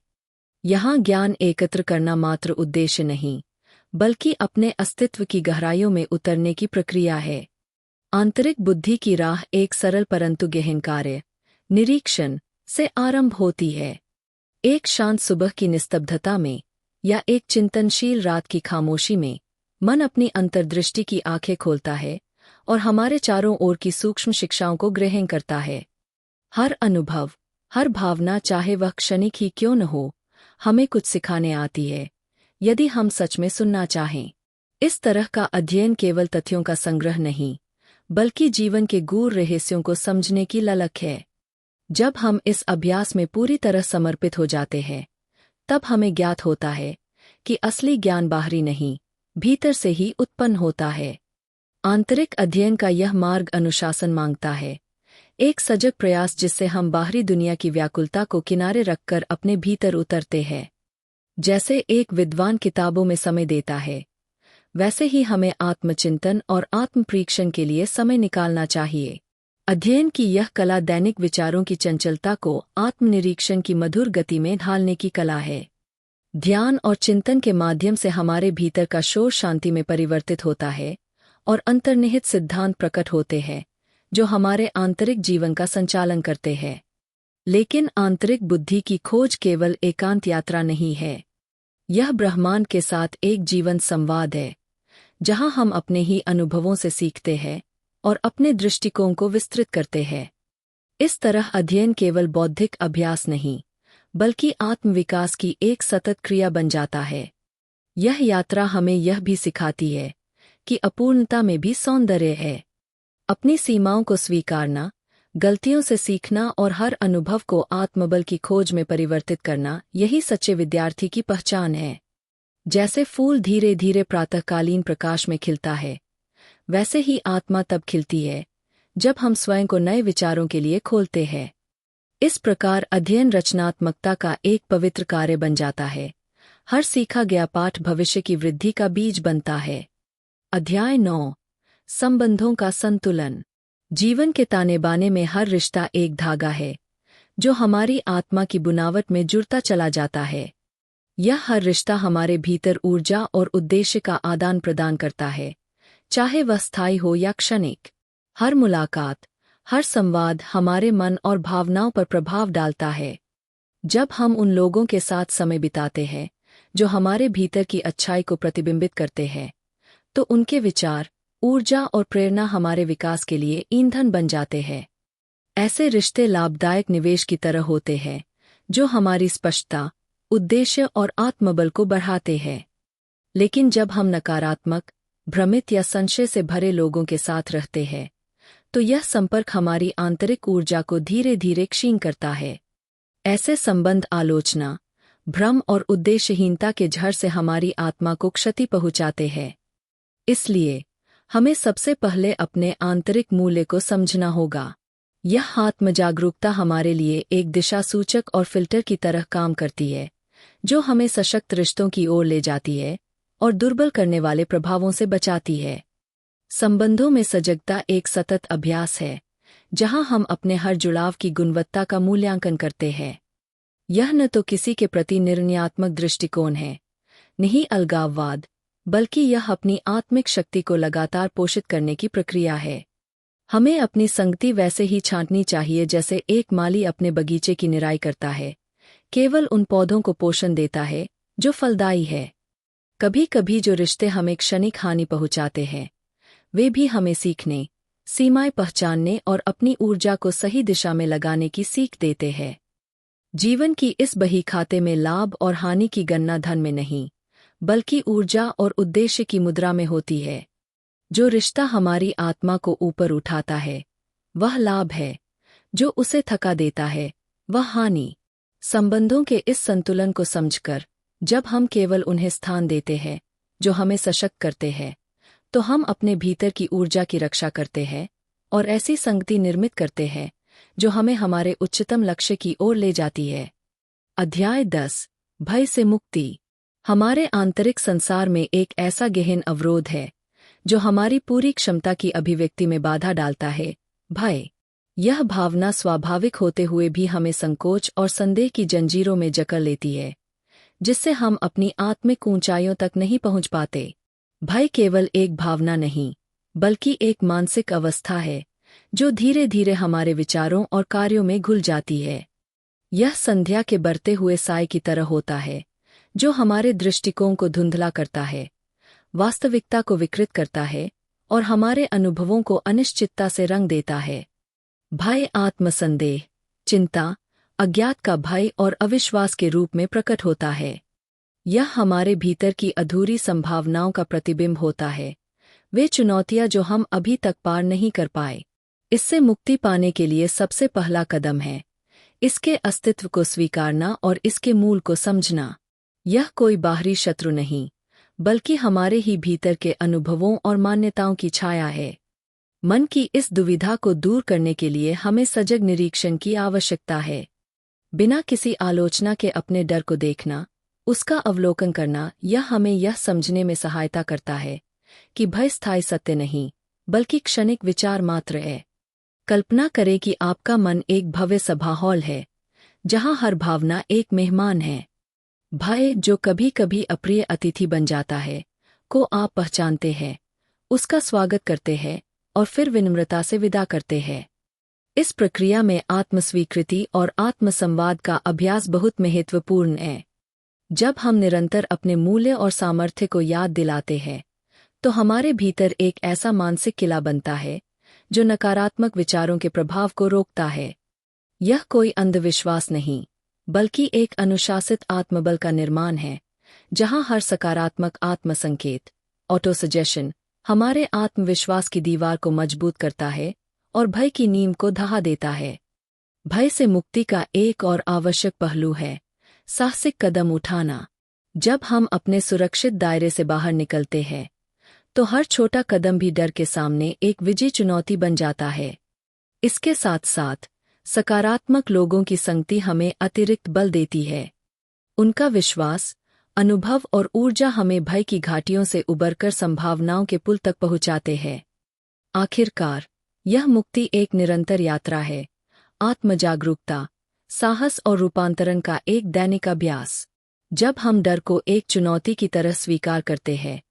यहाँ ज्ञान एकत्र करना मात्र उद्देश्य नहीं, बल्कि अपने अस्तित्व की गहराइयों में उतरने की प्रक्रिया है। आंतरिक बुद्धि की राह एक सरल परंतु गहन कार्य, निरीक्षण, से आरंभ होती है। एक शांत सुबह की निस्तब्धता में या एक चिंतनशील रात की खामोशी में मन अपनी अंतर्दृष्टि की आंखें खोलता है और हमारे चारों ओर की सूक्ष्म शिक्षाओं को ग्रहण करता है। हर अनुभव, हर भावना, चाहे वह क्षणिक ही क्यों न हो, हमें कुछ सिखाने आती है, यदि हम सच में सुनना चाहें। इस तरह का अध्ययन केवल तथ्यों का संग्रह नहीं, बल्कि जीवन के गूढ़ रहस्यों को समझने की ललक है। जब हम इस अभ्यास में पूरी तरह समर्पित हो जाते हैं, तब हमें ज्ञात होता है कि असली ज्ञान बाहरी नहीं, भीतर से ही उत्पन्न होता है। आंतरिक अध्ययन का यह मार्ग अनुशासन मांगता है, एक सजग प्रयास जिससे हम बाहरी दुनिया की व्याकुलता को किनारे रखकर अपने भीतर उतरते हैं। जैसे एक विद्वान किताबों में समय देता है, वैसे ही हमें आत्मचिंतन और आत्मपरीक्षण के लिए समय निकालना चाहिए। अध्ययन की यह कला दैनिक विचारों की चंचलता को आत्मनिरीक्षण की मधुर गति में ढालने की कला है। ध्यान और चिंतन के माध्यम से हमारे भीतर का शोर शांति में परिवर्तित होता है और अंतर्निहित सिद्धांत प्रकट होते हैं, जो हमारे आंतरिक जीवन का संचालन करते हैं। लेकिन आंतरिक बुद्धि की खोज केवल एकांत यात्रा नहीं है। यह ब्रह्मांड के साथ एक जीवन संवाद है, जहां हम अपने ही अनुभवों से सीखते हैं और अपने दृष्टिकोण को विस्तृत करते हैं। इस तरह अध्ययन केवल बौद्धिक अभ्यास नहीं, बल्कि आत्मविकास की एक सतत क्रिया बन जाता है। यह यात्रा हमें यह भी सिखाती है कि अपूर्णता में भी सौंदर्य है। अपनी सीमाओं को स्वीकारना, गलतियों से सीखना और हर अनुभव को आत्मबल की खोज में परिवर्तित करना, यही सच्चे विद्यार्थी की पहचान है। जैसे फूल धीरे धीरे प्रातःकालीन प्रकाश में खिलता है, वैसे ही आत्मा तब खिलती है जब हम स्वयं को नए विचारों के लिए खोलते हैं। इस प्रकार अध्ययन रचनात्मकता का एक पवित्र कार्य बन जाता है। हर सीखा गया पाठ भविष्य की वृद्धि का बीज बनता है। अध्याय 9, संबंधों का संतुलन। जीवन के ताने बाने में हर रिश्ता एक धागा है, जो हमारी आत्मा की बुनावट में जुड़ता चला जाता है। यह हर रिश्ता हमारे भीतर ऊर्जा और उद्देश्य का आदान प्रदान करता है, चाहे वह स्थायी हो या क्षणिक। हर मुलाकात, हर संवाद हमारे मन और भावनाओं पर प्रभाव डालता है। जब हम उन लोगों के साथ समय बिताते हैं जो हमारे भीतर की अच्छाई को प्रतिबिंबित करते हैं, तो उनके विचार, ऊर्जा और प्रेरणा हमारे विकास के लिए ईंधन बन जाते हैं। ऐसे रिश्ते लाभदायक निवेश की तरह होते हैं, जो हमारी स्पष्टता, उद्देश्य और आत्मबल को बढ़ाते हैं। लेकिन जब हम नकारात्मक, भ्रमित या संशय से भरे लोगों के साथ रहते हैं, तो यह संपर्क हमारी आंतरिक ऊर्जा को धीरे धीरे क्षीण करता है। ऐसे संबंध आलोचना, भ्रम और उद्देश्यहीनता के झड़ से हमारी आत्मा को क्षति पहुंचाते हैं। इसलिए हमें सबसे पहले अपने आंतरिक मूल्य को समझना होगा। यह आत्मजागरूकता हमारे लिए एक दिशा सूचक और फिल्टर की तरह काम करती है, जो हमें सशक्त रिश्तों की ओर ले जाती है और दुर्बल करने वाले प्रभावों से बचाती है। संबंधों में सजगता एक सतत अभ्यास है, जहां हम अपने हर जुड़ाव की गुणवत्ता का मूल्यांकन करते हैं। यह न तो किसी के प्रति निर्णयात्मक दृष्टिकोण है, न ही अलगाववाद, बल्कि यह अपनी आत्मिक शक्ति को लगातार पोषित करने की प्रक्रिया है। हमें अपनी संगति वैसे ही छांटनी चाहिए जैसे एक माली अपने बगीचे की निराई करता है, केवल उन पौधों को पोषण देता है जो फलदायी है। कभी कभी जो रिश्ते हमें क्षणिक हानि पहुंचाते हैं, वे भी हमें सीखने, सीमाएं पहचानने और अपनी ऊर्जा को सही दिशा में लगाने की सीख देते हैं। जीवन की इस बही खाते में लाभ और हानि की गणना धन में नहीं, बल्कि ऊर्जा और उद्देश्य की मुद्रा में होती है। जो रिश्ता हमारी आत्मा को ऊपर उठाता है, वह लाभ है। जो उसे थका देता है, वह हानि। संबंधों के इस संतुलन को समझकर, जब हम केवल उन्हें स्थान देते हैं जो हमें सशक्त करते हैं, तो हम अपने भीतर की ऊर्जा की रक्षा करते हैं और ऐसी संगति निर्मित करते हैं जो हमें हमारे उच्चतम लक्ष्य की ओर ले जाती है। अध्याय 10, भय से मुक्ति। हमारे आंतरिक संसार में एक ऐसा गहन अवरोध है जो हमारी पूरी क्षमता की अभिव्यक्ति में बाधा डालता है, भय। यह भावना स्वाभाविक होते हुए भी हमें संकोच और संदेह की जंजीरों में जकड़ लेती है, जिससे हम अपनी आत्मिक ऊंचाइयों तक नहीं पहुंच पाते। भय केवल एक भावना नहीं, बल्कि एक मानसिक अवस्था है जो धीरे धीरे हमारे विचारों और कार्यों में घुल जाती है। यह संध्या के बढ़ते हुए साए की तरह होता है, जो हमारे दृष्टिकोण को धुंधला करता है, वास्तविकता को विकृत करता है और हमारे अनुभवों को अनिश्चितता से रंग देता है। भय आत्मसंदेह, चिंता, अज्ञात का भय और अविश्वास के रूप में प्रकट होता है। यह हमारे भीतर की अधूरी संभावनाओं का प्रतिबिंब होता है, वे चुनौतियां जो हम अभी तक पार नहीं कर पाए। इससे मुक्ति पाने के लिए सबसे पहला कदम है इसके अस्तित्व को स्वीकारना और इसके मूल को समझना। यह कोई बाहरी शत्रु नहीं, बल्कि हमारे ही भीतर के अनुभवों और मान्यताओं की छाया है। मन की इस दुविधा को दूर करने के लिए हमें सजग निरीक्षण की आवश्यकता है। बिना किसी आलोचना के अपने डर को देखना, उसका अवलोकन करना, यह हमें यह समझने में सहायता करता है कि भय स्थायी सत्य नहीं, बल्कि क्षणिक विचार मात्र है। कल्पना करें कि आपका मन एक भव्य सभा हॉल है, जहां हर भावना एक मेहमान है। भय, जो कभी कभी अप्रिय अतिथि बन जाता है, को आप पहचानते हैं, उसका स्वागत करते हैं और फिर विनम्रता से विदा करते हैं। इस प्रक्रिया में आत्मस्वीकृति और आत्मसंवाद का अभ्यास बहुत महत्वपूर्ण है। जब हम निरंतर अपने मूल्य और सामर्थ्य को याद दिलाते हैं, तो हमारे भीतर एक ऐसा मानसिक किला बनता है जो नकारात्मक विचारों के प्रभाव को रोकता है। यह कोई अंधविश्वास नहीं, बल्कि एक अनुशासित आत्मबल का निर्माण है, जहां हर सकारात्मक आत्मसंकेत, ऑटोसजेशन, हमारे आत्मविश्वास की दीवार को मजबूत करता है और भय की नींव को ढहा देता है। भय से मुक्ति का एक और आवश्यक पहलू है साहसिक कदम उठाना। जब हम अपने सुरक्षित दायरे से बाहर निकलते हैं, तो हर छोटा कदम भी डर के सामने एक विजयी चुनौती बन जाता है। इसके साथ साथ सकारात्मक लोगों की संगति हमें अतिरिक्त बल देती है। उनका विश्वास, अनुभव और ऊर्जा हमें भय की घाटियों से उबरकर संभावनाओं के पुल तक पहुंचाते हैं। आखिरकार, यह मुक्ति एक निरंतर यात्रा है, आत्मजागरूकता, साहस और रूपांतरण का एक दैनिक अभ्यास। जब हम डर को एक चुनौती की तरह स्वीकार करते हैं,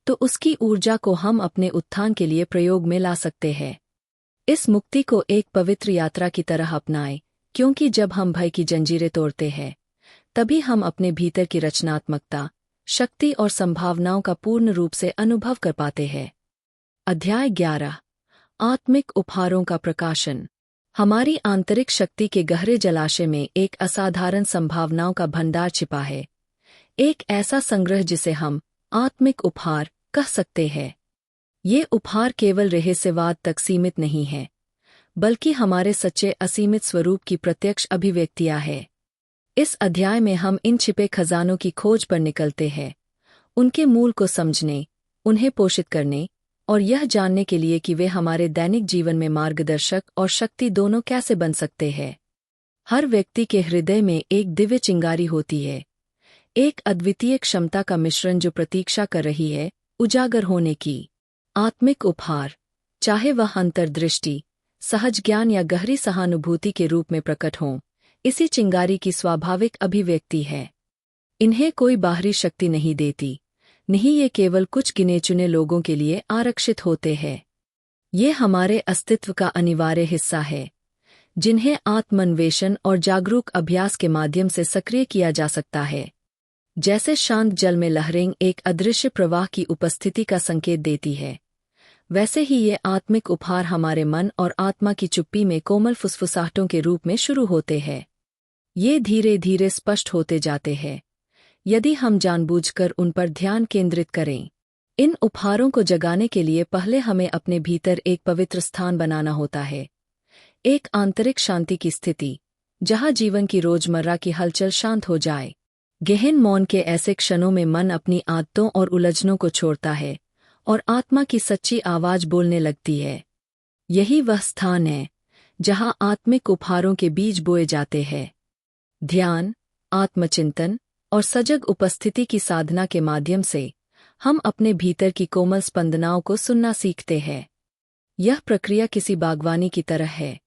तो उसकी ऊर्जा को हम अपने उत्थान के लिए प्रयोग में ला सकते हैं। इस मुक्ति को एक पवित्र यात्रा की तरह अपनाएं, क्योंकि जब हम भय की जंजीरें तोड़ते हैं, तभी हम अपने भीतर की रचनात्मकता, शक्ति और संभावनाओं का पूर्ण रूप से अनुभव कर पाते हैं। अध्याय 11, आत्मिक उपहारों का प्रकाशन। हमारी आंतरिक शक्ति के गहरे जलाशय में एक असाधारण संभावनाओं का भंडार छिपा है, एक ऐसा संग्रह जिसे हम आत्मिक उपहार कह सकते हैं। ये उपहार केवल रहस्यवाद तक सीमित नहीं है, बल्कि हमारे सच्चे असीमित स्वरूप की प्रत्यक्ष अभिव्यक्तियां हैं। इस अध्याय में हम इन छिपे खजानों की खोज पर निकलते हैं, उनके मूल को समझने, उन्हें पोषित करने और यह जानने के लिए कि वे हमारे दैनिक जीवन में मार्गदर्शक और शक्ति दोनों कैसे बन सकते हैं। हर व्यक्ति के हृदय में एक दिव्य चिंगारी होती है, एक अद्वितीय क्षमता का मिश्रण जो प्रतीक्षा कर रही है उजागर होने की। आत्मिक उपहार, चाहे वह अंतर्दृष्टि, सहज ज्ञान या गहरी सहानुभूति के रूप में प्रकट हों, इसी चिंगारी की स्वाभाविक अभिव्यक्ति है। इन्हें कोई बाहरी शक्ति नहीं देती, नहीं, ये केवल कुछ गिने चुने लोगों के लिए आरक्षित होते हैं। ये हमारे अस्तित्व का अनिवार्य हिस्सा है, जिन्हें आत्मान्वेषण और जागरूक अभ्यास के माध्यम से सक्रिय किया जा सकता है। जैसे शांत जल में लहरें एक अदृश्य प्रवाह की उपस्थिति का संकेत देती है, वैसे ही ये आत्मिक उपहार हमारे मन और आत्मा की चुप्पी में कोमल फुसफुसाहटों के रूप में शुरू होते हैं। ये धीरे धीरे स्पष्ट होते जाते हैं, यदि हम जानबूझकर उन पर ध्यान केंद्रित करें। इन उपहारों को जगाने के लिए पहले हमें अपने भीतर एक पवित्र स्थान बनाना होता है, एक आंतरिक शांति की स्थिति, जहां जीवन की रोजमर्रा की हलचल शांत हो जाए। गहन मौन के ऐसे क्षणों में मन अपनी आदतों और उलझनों को छोड़ता है और आत्मा की सच्ची आवाज बोलने लगती है। यही वह स्थान है जहां आत्मिक उपहारों के बीज बोए जाते हैं। ध्यान, आत्मचिंतन और सजग उपस्थिति की साधना के माध्यम से हम अपने भीतर की कोमल स्पंदनाओं को सुनना सीखते हैं। यह प्रक्रिया किसी बागवानी की तरह है।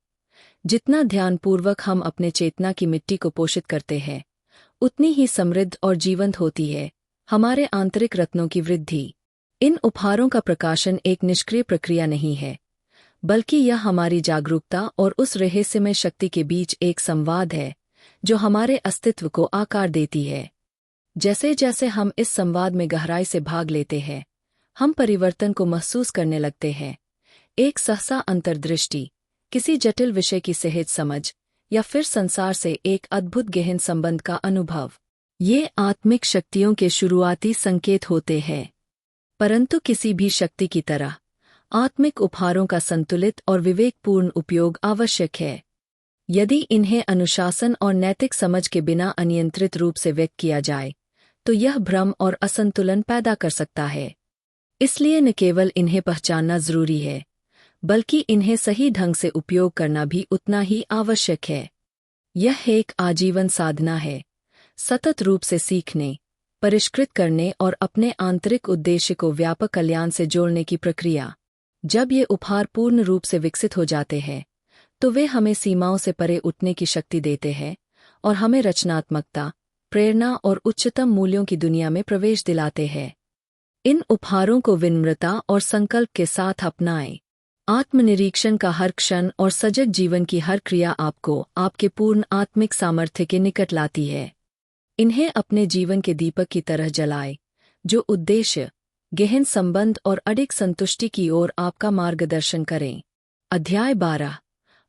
जितना ध्यानपूर्वक हम अपने चेतना की मिट्टी को पोषित करते हैं, उतनी ही समृद्ध और जीवंत होती है हमारे आंतरिक रत्नों की वृद्धि। इन उपहारों का प्रकाशन एक निष्क्रिय प्रक्रिया नहीं है, बल्कि यह हमारी जागरूकता और उस रहस्यमय शक्ति के बीच एक संवाद है जो हमारे अस्तित्व को आकार देती है। जैसे जैसे हम इस संवाद में गहराई से भाग लेते हैं, हम परिवर्तन को महसूस करने लगते हैं। एक सहसा अंतर्दृष्टि, किसी जटिल विषय की सहज समझ या फिर संसार से एक अद्भुत गहन संबंध का अनुभव। ये आत्मिक शक्तियों के शुरुआती संकेत होते हैं, परंतु किसी भी शक्ति की तरह आत्मिक उपहारों का संतुलित और विवेकपूर्ण उपयोग आवश्यक है। यदि इन्हें अनुशासन और नैतिक समझ के बिना अनियंत्रित रूप से व्यक्त किया जाए तो यह भ्रम और असंतुलन पैदा कर सकता है। इसलिए न केवल इन्हें पहचानना जरूरी है, बल्कि इन्हें सही ढंग से उपयोग करना भी उतना ही आवश्यक है। यह एक आजीवन साधना है, सतत रूप से सीखने, परिष्कृत करने और अपने आंतरिक उद्देश्य को व्यापक कल्याण से जोड़ने की प्रक्रिया। जब ये उपहार पूर्ण रूप से विकसित हो जाते हैं तो वे हमें सीमाओं से परे उठने की शक्ति देते हैं और हमें रचनात्मकता, प्रेरणा और उच्चतम मूल्यों की दुनिया में प्रवेश दिलाते हैं। इन उपहारों को विनम्रता और संकल्प के साथ अपनाएं। आत्मनिरीक्षण का हर क्षण और सजग जीवन की हर क्रिया आपको आपके पूर्ण आत्मिक सामर्थ्य के निकट लाती है। इन्हें अपने जीवन के दीपक की तरह जलाएं, जो उद्देश्य, गहन संबंध और अडिग संतुष्टि की ओर आपका मार्गदर्शन करें। अध्याय 12।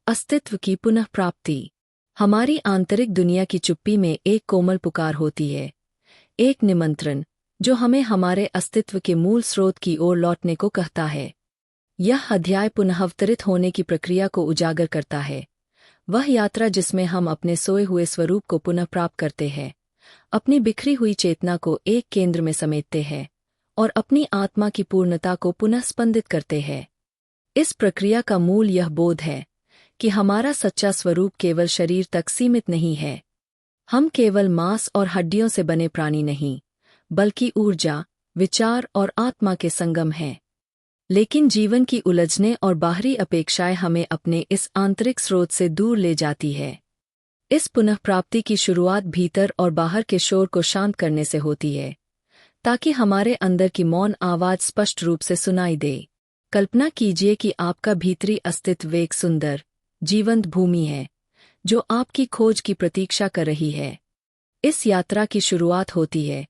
अस्तित्व की पुनः प्राप्ति। हमारी आंतरिक दुनिया की चुप्पी में एक कोमल पुकार होती है, एक निमंत्रण जो हमें हमारे अस्तित्व के मूल स्रोत की ओर लौटने को कहता है। यह अध्याय पुनःअवतरित होने की प्रक्रिया को उजागर करता है, वह यात्रा जिसमें हम अपने सोए हुए स्वरूप को पुनः प्राप्त करते हैं, अपनी बिखरी हुई चेतना को एक केंद्र में समेटते हैं और अपनी आत्मा की पूर्णता को पुनः स्पंदित करते हैं। इस प्रक्रिया का मूल यह बोध है कि हमारा सच्चा स्वरूप केवल शरीर तक सीमित नहीं है। हम केवल मांस और हड्डियों से बने प्राणी नहीं, बल्कि ऊर्जा, विचार और आत्मा के संगम हैं। लेकिन जीवन की उलझने और बाहरी अपेक्षाएं हमें अपने इस आंतरिक स्रोत से दूर ले जाती है। इस पुनः प्राप्ति की शुरुआत भीतर और बाहर के शोर को शांत करने से होती है, ताकि हमारे अंदर की मौन आवाज स्पष्ट रूप से सुनाई दे। कल्पना कीजिए कि आपका भीतरी अस्तित्व एक सुंदर, जीवंत भूमि है जो आपकी खोज की प्रतीक्षा कर रही है। इस यात्रा की शुरुआत होती है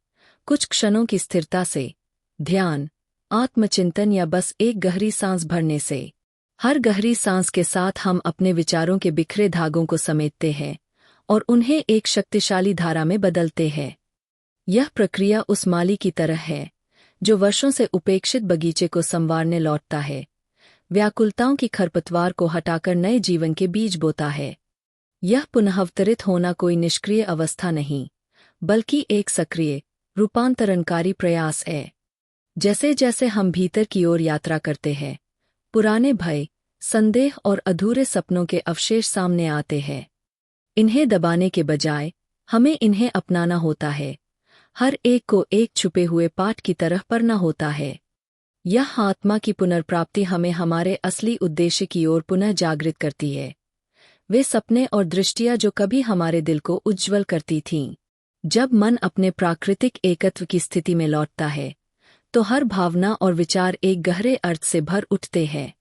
कुछ क्षणों की स्थिरता से, ध्यान, आत्मचिंतन या बस एक गहरी सांस भरने से। हर गहरी सांस के साथ हम अपने विचारों के बिखरे धागों को समेटते हैं और उन्हें एक शक्तिशाली धारा में बदलते हैं। यह प्रक्रिया उस माली की तरह है जो वर्षों से उपेक्षित बगीचे को संवारने लौटता है, व्याकुलताओं की खरपतवार को हटाकर नए जीवन के बीज बोता है। यह पुनःअवतरित होना कोई निष्क्रिय अवस्था नहीं, बल्कि एक सक्रिय, रूपांतरणकारी प्रयास है। जैसे जैसे हम भीतर की ओर यात्रा करते हैं, पुराने भय, संदेह और अधूरे सपनों के अवशेष सामने आते हैं। इन्हें दबाने के बजाय हमें इन्हें अपनाना होता है, हर एक को एक छुपे हुए पाठ की तरह पढ़ना होता है। यह आत्मा की पुनर्प्राप्ति हमें हमारे असली उद्देश्य की ओर पुनः जागृत करती है, वे सपने और दृष्टियां जो कभी हमारे दिल को उज्ज्वल करती थीं। जब मन अपने प्राकृतिक एकत्व की स्थिति में लौटता है तो हर भावना और विचार एक गहरे अर्थ से भर उठते हैं।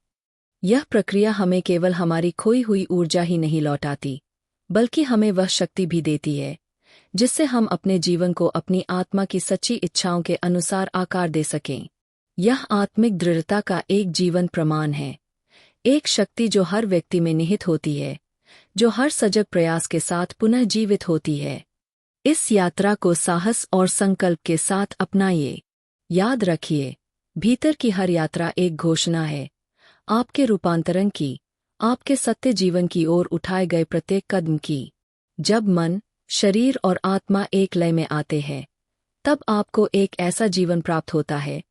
यह प्रक्रिया हमें केवल हमारी खोई हुई ऊर्जा ही नहीं लौटाती, बल्कि हमें वह शक्ति भी देती है जिससे हम अपने जीवन को अपनी आत्मा की सच्ची इच्छाओं के अनुसार आकार दे सकें। यह आत्मिक दृढ़ता का एक जीवन प्रमाण है, एक शक्ति जो हर व्यक्ति में निहित होती है, जो हर सजग प्रयास के साथ पुनः जीवित होती है। इस यात्रा को साहस और संकल्प के साथ अपनाइए। याद रखिए, भीतर की हर यात्रा एक घोषणा है, आपके रूपांतरण की, आपके सत्य जीवन की ओर उठाए गए प्रत्येक कदम की। जब मन, शरीर और आत्मा एक लय में आते हैं, तब आपको एक ऐसा जीवन प्राप्त होता है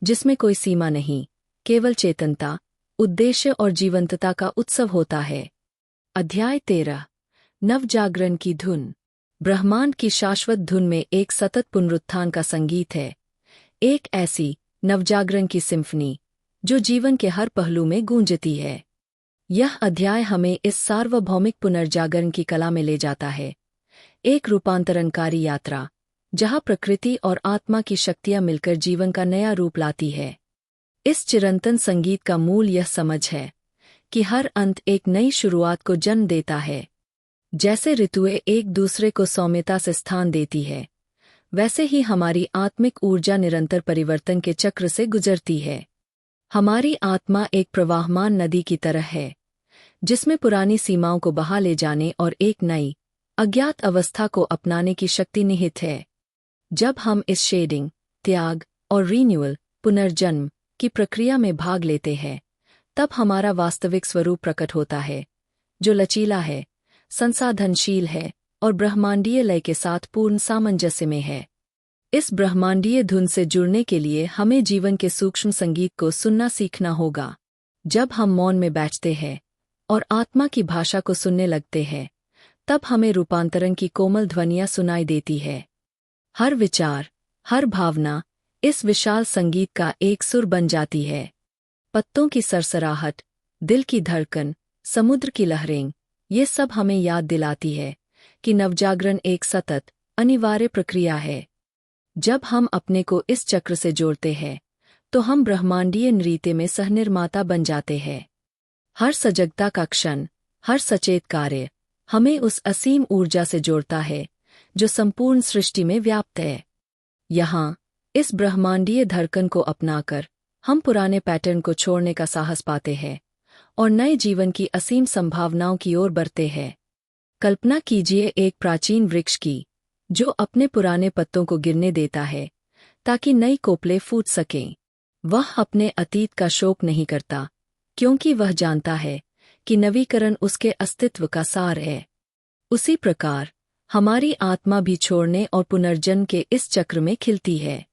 जिसमें कोई सीमा नहीं, केवल चेतनता, उद्देश्य और जीवंतता का उत्सव होता है। अध्याय 13। नवजागरण की धुन। ब्रह्मांड की शाश्वत धुन में एक सतत पुनरुत्थान का संगीत है, एक ऐसी नवजागरण की सिम्फनी जो जीवन के हर पहलू में गूंजती है। यह अध्याय हमें इस सार्वभौमिक पुनर्जागरण की कला में ले जाता है, एक रूपांतरणकारी यात्रा जहां प्रकृति और आत्मा की शक्तियां मिलकर जीवन का नया रूप लाती है। इस चिरंतन संगीत का मूल यह समझ है कि हर अंत एक नई शुरुआत को जन्म देता है। जैसे ऋतुएं एक दूसरे को सौम्यता से स्थान देती है, वैसे ही हमारी आत्मिक ऊर्जा निरंतर परिवर्तन के चक्र से गुजरती है। हमारी आत्मा एक प्रवाहमान नदी की तरह है, जिसमें पुरानी सीमाओं को बहा ले जाने और एक नई, अज्ञात अवस्था को अपनाने की शक्ति निहित है। जब हम इस शेडिंग, त्याग और रीन्यूअल, पुनर्जन्म की प्रक्रिया में भाग लेते हैं, तब हमारा वास्तविक स्वरूप प्रकट होता है, जो लचीला है, संसाधनशील है और ब्रह्मांडीय लय के साथ पूर्ण सामंजस्य में है। इस ब्रह्मांडीय धुन से जुड़ने के लिए हमें जीवन के सूक्ष्म संगीत को सुनना सीखना होगा। जब हम मौन में बैठते हैं और आत्मा की भाषा को सुनने लगते हैं, तब हमें रूपांतरण की कोमल ध्वनियाँ सुनाई देती है। हर विचार, हर भावना इस विशाल संगीत का एक सुर बन जाती है। पत्तों की सरसराहट, दिल की धड़कन, समुद्र की लहरें, ये सब हमें याद दिलाती है कि नवजागरण एक सतत, अनिवार्य प्रक्रिया है। जब हम अपने को इस चक्र से जोड़ते हैं, तो हम ब्रह्मांडीय नृत्य में सहनिर्माता बन जाते हैं। हर सजगता का क्षण, हर सचेत कार्य हमें उस असीम ऊर्जा से जोड़ता है जो संपूर्ण सृष्टि में व्याप्त है। यहाँ, इस ब्रह्मांडीय धड़कन को अपनाकर हम पुराने पैटर्न को छोड़ने का साहस पाते हैं और नए जीवन की असीम संभावनाओं की ओर बढ़ते हैं। कल्पना कीजिए एक प्राचीन वृक्ष की, जो अपने पुराने पत्तों को गिरने देता है ताकि नई कोपलें फूट सकें। वह अपने अतीत का शोक नहीं करता, क्योंकि वह जानता है कि नवीकरण उसके अस्तित्व का सार है। उसी प्रकार हमारी आत्मा भी छोड़ने और पुनर्जन्म के इस चक्र में खिलती है।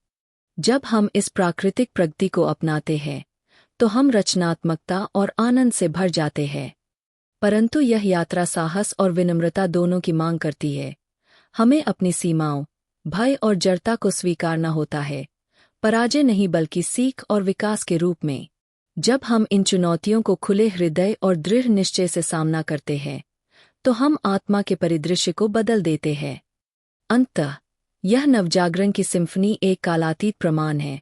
जब हम इस प्राकृतिक प्रगति को अपनाते हैं, तो हम रचनात्मकता और आनंद से भर जाते हैं। परंतु यह यात्रा साहस और विनम्रता दोनों की मांग करती है। हमें अपनी सीमाओं, भय और जड़ता को स्वीकारना होता है, पराजय नहीं बल्कि सीख और विकास के रूप में। जब हम इन चुनौतियों को खुले हृदय और दृढ़ निश्चय से सामना करते हैं, तो हम आत्मा के परिदृश्य को बदल देते हैं। अंततः यह नवजागरण की सिम्फनी एक कालातीत प्रमाण है,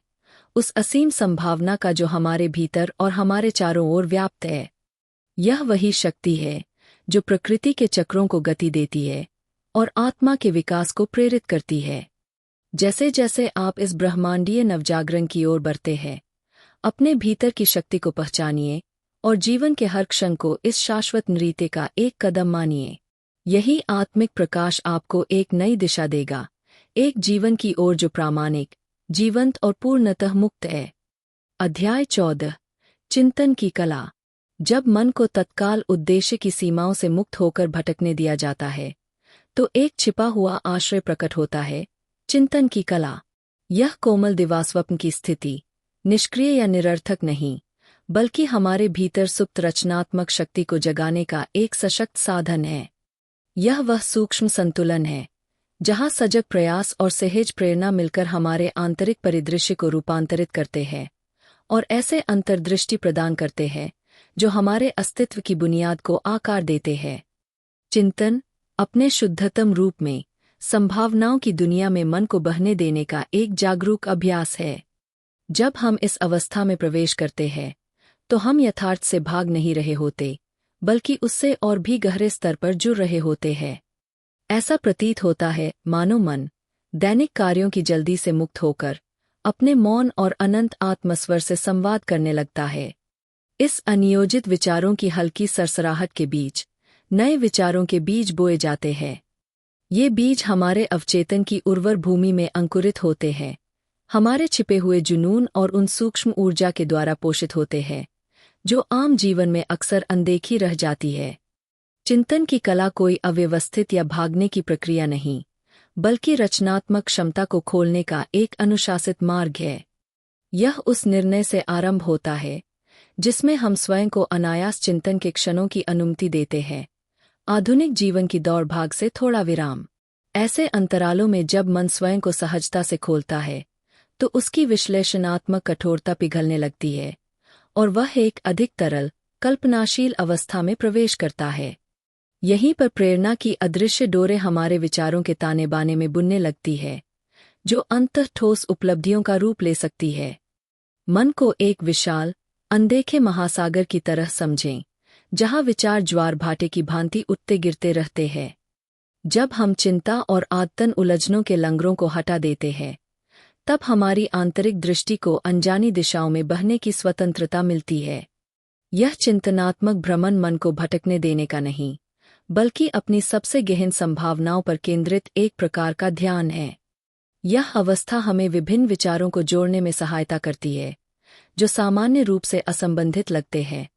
उस असीम संभावना का जो हमारे भीतर और हमारे चारों ओर व्याप्त है। यह वही शक्ति है जो प्रकृति के चक्रों को गति देती है और आत्मा के विकास को प्रेरित करती है। जैसे जैसे आप इस ब्रह्मांडीय नवजागरण की ओर बढ़ते हैं, अपने भीतर की शक्ति को पहचानिए और जीवन के हर क्षण को इस शाश्वत नृत्य का एक कदम मानिए। यही आत्मिक प्रकाश आपको एक नई दिशा देगा, एक जीवन की ओर जो प्रामाणिक, जीवंत और पूर्णतः मुक्त है। अध्याय 14, चिंतन की कला। जब मन को तत्काल उद्देश्य की सीमाओं से मुक्त होकर भटकने दिया जाता है, तो एक छिपा हुआ आश्रय प्रकट होता है, चिंतन की कला। यह कोमल दिवास्वप्न की स्थिति, निष्क्रिय या निरर्थक नहीं, बल्कि हमारे भीतर सुप्त रचनात्मक शक्ति को जगाने का एक सशक्त साधन है। यह वह सूक्ष्म संतुलन है, जहाँ सजग प्रयास और सहज प्रेरणा मिलकर हमारे आंतरिक परिदृश्य को रूपांतरित करते हैं और ऐसे अंतर्दृष्टि प्रदान करते हैं जो हमारे अस्तित्व की बुनियाद को आकार देते हैं। चिंतन अपने शुद्धतम रूप में संभावनाओं की दुनिया में मन को बहने देने का एक जागरूक अभ्यास है। जब हम इस अवस्था में प्रवेश करते हैं, तो हम यथार्थ से भाग नहीं रहे होते, बल्कि उससे और भी गहरे स्तर पर जुड़ रहे होते हैं। ऐसा प्रतीत होता है मानो मन दैनिक कार्यों की जल्दी से मुक्त होकर अपने मौन और अनंत आत्मस्वर से संवाद करने लगता है। इस अनियोजित विचारों की हल्की सरसराहट के बीच नए विचारों के बीज बोए जाते हैं। ये बीज हमारे अवचेतन की उर्वर भूमि में अंकुरित होते हैं, हमारे छिपे हुए जुनून और उन सूक्ष्म ऊर्जा के द्वारा पोषित होते हैं जो आम जीवन में अक्सर अनदेखी रह जाती है। चिंतन की कला कोई अव्यवस्थित या भागने की प्रक्रिया नहीं, बल्कि रचनात्मक क्षमता को खोलने का एक अनुशासित मार्ग है। यह उस निर्णय से आरंभ होता है जिसमें हम स्वयं को अनायास चिंतन के क्षणों की अनुमति देते हैं, आधुनिक जीवन की दौड़ भाग से थोड़ा विराम। ऐसे अंतरालों में जब मन स्वयं को सहजता से खोलता है, तो उसकी विश्लेषणात्मक कठोरता पिघलने लगती है और वह एक अधिक तरल, कल्पनाशील अवस्था में प्रवेश करता है। यहीं पर प्रेरणा की अदृश्य डोरें हमारे विचारों के ताने बाने में बुनने लगती है, जो अंततः ठोस उपलब्धियों का रूप ले सकती है। मन को एक विशाल, अनदेखे महासागर की तरह समझें, जहाँ विचार ज्वार भाटे की भांति उठते गिरते रहते हैं। जब हम चिंता और आदतन उलझनों के लंगरों को हटा देते हैं, तब हमारी आंतरिक दृष्टि को अनजानी दिशाओं में बहने की स्वतंत्रता मिलती है। यह चिंतनात्मक भ्रमण मन को भटकने देने का नहीं, बल्कि अपनी सबसे गहन संभावनाओं पर केंद्रित एक प्रकार का ध्यान है। यह अवस्था हमें विभिन्न विचारों को जोड़ने में सहायता करती है, जो सामान्य रूप से असंबंधित लगते हैं,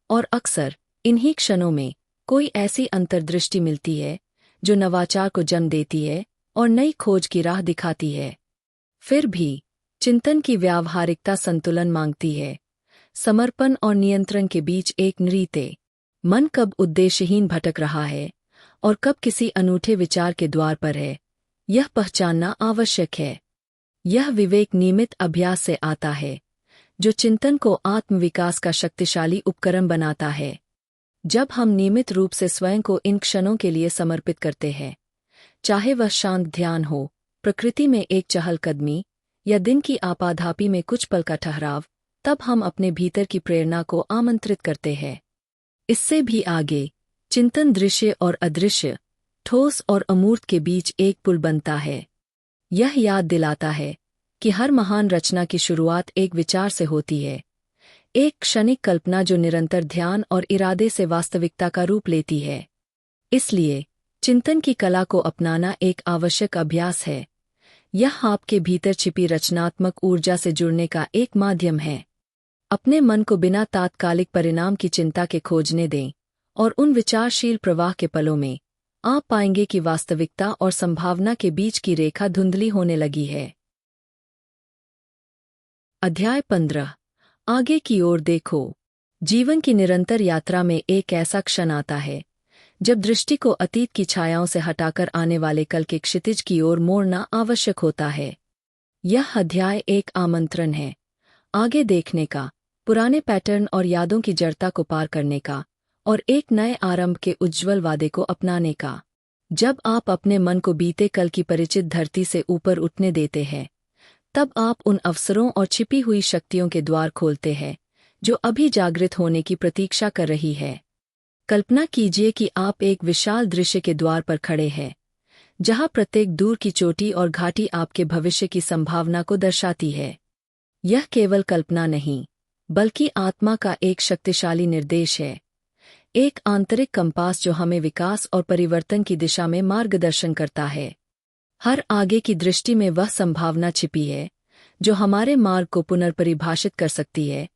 और अक्सर इन्हीं क्षणों में कोई ऐसी अंतर्दृष्टि मिलती है जो नवाचार को जन्म देती है और नई खोज की राह दिखाती है। फिर भी चिंतन की व्यावहारिकता संतुलन मांगती है, समर्पण और नियंत्रण के बीच एक नृत्य। मन कब उद्देश्यहीन भटक रहा है और कब किसी अनूठे विचार के द्वार पर है, यह पहचानना आवश्यक है। यह विवेक नियमित अभ्यास से आता है, जो चिंतन को आत्मविकास का शक्तिशाली उपकरण बनाता है। जब हम नियमित रूप से स्वयं को इन क्षणों के लिए समर्पित करते हैं, चाहे वह शांत ध्यान हो, प्रकृति में एक चहलकदमी, या दिन की आपाधापी में कुछ पल का ठहराव, तब हम अपने भीतर की प्रेरणा को आमंत्रित करते हैं। इससे भी आगे चिंतन दृश्य और अदृश्य, ठोस और अमूर्त के बीच एक पुल बनता है। यह याद दिलाता है कि हर महान रचना की शुरुआत एक विचार से होती है, एक क्षणिक कल्पना जो निरंतर ध्यान और इरादे से वास्तविकता का रूप लेती है। इसलिए चिंतन की कला को अपनाना एक आवश्यक अभ्यास है। यह आपके भीतर छिपी रचनात्मक ऊर्जा से जुड़ने का एक माध्यम है। अपने मन को बिना तात्कालिक परिणाम की चिंता के खोजने दें, और उन विचारशील प्रवाह के पलों में आप पाएंगे कि वास्तविकता और संभावना के बीच की रेखा धुंधली होने लगी है। अध्याय 15। आगे की ओर देखो। जीवन की निरंतर यात्रा में एक ऐसा क्षण आता है जब दृष्टि को अतीत की छायाओं से हटाकर आने वाले कल के क्षितिज की ओर मोड़ना आवश्यक होता है। यह अध्याय एक आमंत्रण है, आगे देखने का, पुराने पैटर्न और यादों की जड़ता को पार करने का, और एक नए आरंभ के उज्ज्वल वादे को अपनाने का। जब आप अपने मन को बीते कल की परिचित धरती से ऊपर उठने देते हैं, तब आप उन अवसरों और छिपी हुई शक्तियों के द्वार खोलते हैं जो अभी जागृत होने की प्रतीक्षा कर रही है। कल्पना कीजिए कि आप एक विशाल दृश्य के द्वार पर खड़े हैं, जहां प्रत्येक दूर की चोटी और घाटी आपके भविष्य की संभावना को दर्शाती है। यह केवल कल्पना नहीं, बल्कि आत्मा का एक शक्तिशाली निर्देश है, एक आंतरिक कंपास जो हमें विकास और परिवर्तन की दिशा में मार्गदर्शन करता है। हर आगे की दृष्टि में वह संभावना छिपी है जो हमारे मार्ग को पुनर्परिभाषित कर सकती है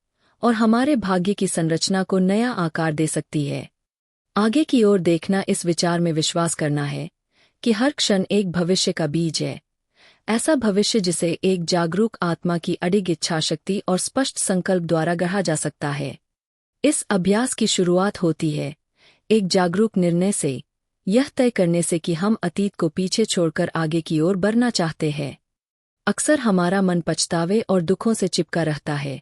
और हमारे भाग्य की संरचना को नया आकार दे सकती है। आगे की ओर देखना इस विचार में विश्वास करना है कि हर क्षण एक भविष्य का बीज है, ऐसा भविष्य जिसे एक जागरूक आत्मा की अडिग इच्छाशक्ति और स्पष्ट संकल्प द्वारा गढ़ा जा सकता है। इस अभ्यास की शुरुआत होती है एक जागरूक निर्णय से, यह तय करने से कि हम अतीत को पीछे छोड़कर आगे की ओर बढ़ना चाहते हैं। अक्सर हमारा मन पछतावे और दुखों से चिपका रहता है,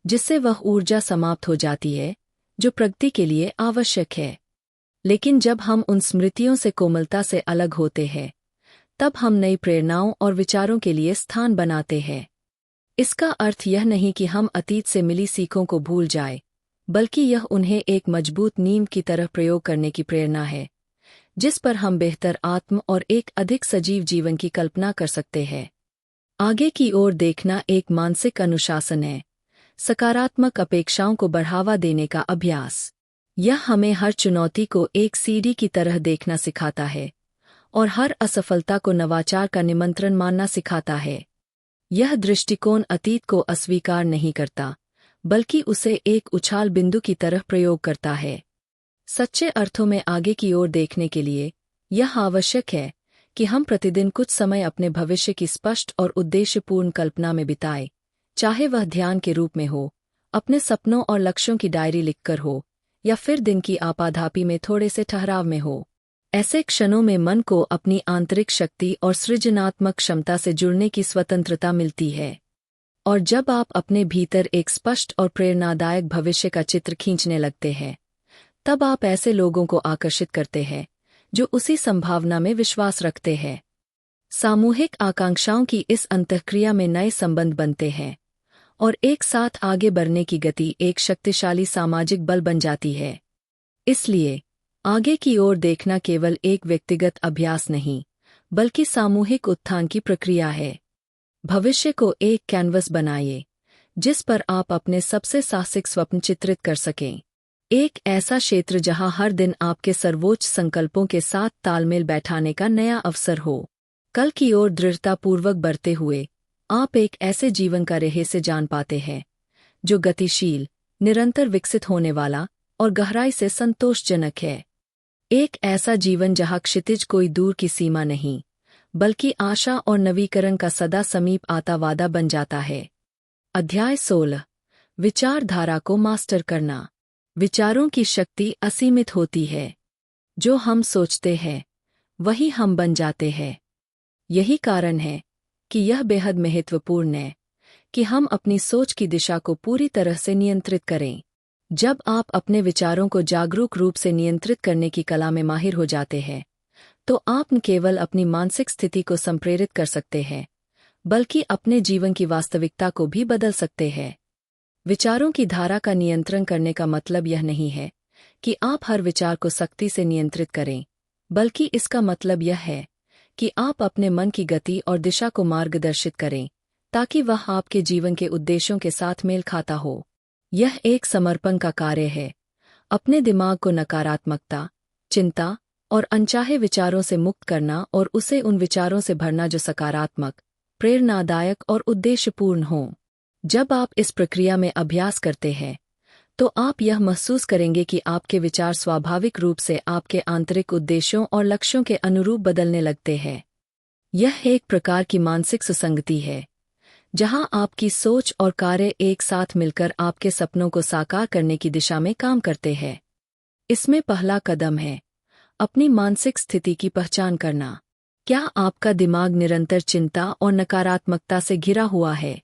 जिससे वह ऊर्जा समाप्त हो जाती है जो प्रगति के लिए आवश्यक है। लेकिन जब हम उन स्मृतियों से कोमलता से अलग होते हैं, तब हम नई प्रेरणाओं और विचारों के लिए स्थान बनाते हैं। इसका अर्थ यह नहीं कि हम अतीत से मिली सीखों को भूल जाएं, बल्कि यह उन्हें एक मजबूत नींव की तरह प्रयोग करने की प्रेरणा है, जिस पर हम बेहतर आत्म और एक अधिक सजीव जीवन की कल्पना कर सकते हैं। आगे की ओर देखना एक मानसिक अनुशासन है, सकारात्मक अपेक्षाओं को बढ़ावा देने का अभ्यास। यह हमें हर चुनौती को एक सीढ़ी की तरह देखना सिखाता है और हर असफलता को नवाचार का निमंत्रण मानना सिखाता है। यह दृष्टिकोण अतीत को अस्वीकार नहीं करता, बल्कि उसे एक उछाल बिंदु की तरह प्रयोग करता है। सच्चे अर्थों में आगे की ओर देखने के लिए यह आवश्यक है कि हम प्रतिदिन कुछ समय अपने भविष्य की स्पष्ट और उद्देश्यपूर्ण कल्पना में बिताएं, चाहे वह ध्यान के रूप में हो, अपने सपनों और लक्ष्यों की डायरी लिखकर हो, या फिर दिन की आपाधापी में थोड़े से ठहराव में हो। ऐसे क्षणों में मन को अपनी आंतरिक शक्ति और सृजनात्मक क्षमता से जुड़ने की स्वतंत्रता मिलती है। और जब आप अपने भीतर एक स्पष्ट और प्रेरणादायक भविष्य का चित्र खींचने लगते हैं, तब आप ऐसे लोगों को आकर्षित करते हैं जो उसी संभावना में विश्वास रखते हैं। सामूहिक आकांक्षाओं की इस अंतःक्रिया में नए संबंध बनते हैं और एक साथ आगे बढ़ने की गति एक शक्तिशाली सामाजिक बल बन जाती है। इसलिए आगे की ओर देखना केवल एक व्यक्तिगत अभ्यास नहीं, बल्कि सामूहिक उत्थान की प्रक्रिया है। भविष्य को एक कैनवस बनाइए जिस पर आप अपने सबसे साहसिक स्वप्न चित्रित कर सकें। एक ऐसा क्षेत्र जहां हर दिन आपके सर्वोच्च संकल्पों के साथ तालमेल बैठाने का नया अवसर हो। कल की ओर दृढ़तापूर्वक बढ़ते हुए आप एक ऐसे जीवन का रहस्य जान पाते हैं जो गतिशील, निरंतर विकसित होने वाला और गहराई से संतोषजनक है। एक ऐसा जीवन जहां क्षितिज कोई दूर की सीमा नहीं, बल्कि आशा और नवीकरण का सदा समीप आता वादा बन जाता है। अध्याय 16। विचारधारा को मास्टर करना। विचारों की शक्ति असीमित होती है। जो हम सोचते हैं वही हम बन जाते हैं। यही कारण है कि यह बेहद महत्वपूर्ण है कि हम अपनी सोच की दिशा को पूरी तरह से नियंत्रित करें। जब आप अपने विचारों को जागरूक रूप से नियंत्रित करने की कला में माहिर हो जाते हैं, तो आप न केवल अपनी मानसिक स्थिति को संप्रेरित कर सकते हैं, बल्कि अपने जीवन की वास्तविकता को भी बदल सकते हैं। विचारों की धारा का नियंत्रण करने का मतलब यह नहीं है कि आप हर विचार को सख्ती से नियंत्रित करें, बल्कि इसका मतलब यह है कि आप अपने मन की गति और दिशा को मार्गदर्शित करें, ताकि वह आपके जीवन के उद्देश्यों के साथ मेल खाता हो। यह एक समर्पण का कार्य है, अपने दिमाग को नकारात्मकता, चिंता और अनचाहे विचारों से मुक्त करना और उसे उन विचारों से भरना जो सकारात्मक, प्रेरणादायक और उद्देश्यपूर्ण हों। जब आप इस प्रक्रिया में अभ्यास करते हैं, तो आप यह महसूस करेंगे कि आपके विचार स्वाभाविक रूप से आपके आंतरिक उद्देश्यों और लक्ष्यों के अनुरूप बदलने लगते हैं। यह एक प्रकार की मानसिक सुसंगति है, जहां आपकी सोच और कार्य एक साथ मिलकर आपके सपनों को साकार करने की दिशा में काम करते हैं। इसमें पहला कदम है अपनी मानसिक स्थिति की पहचान करना। क्या आपका दिमाग निरंतर चिंता और नकारात्मकता से घिरा हुआ है?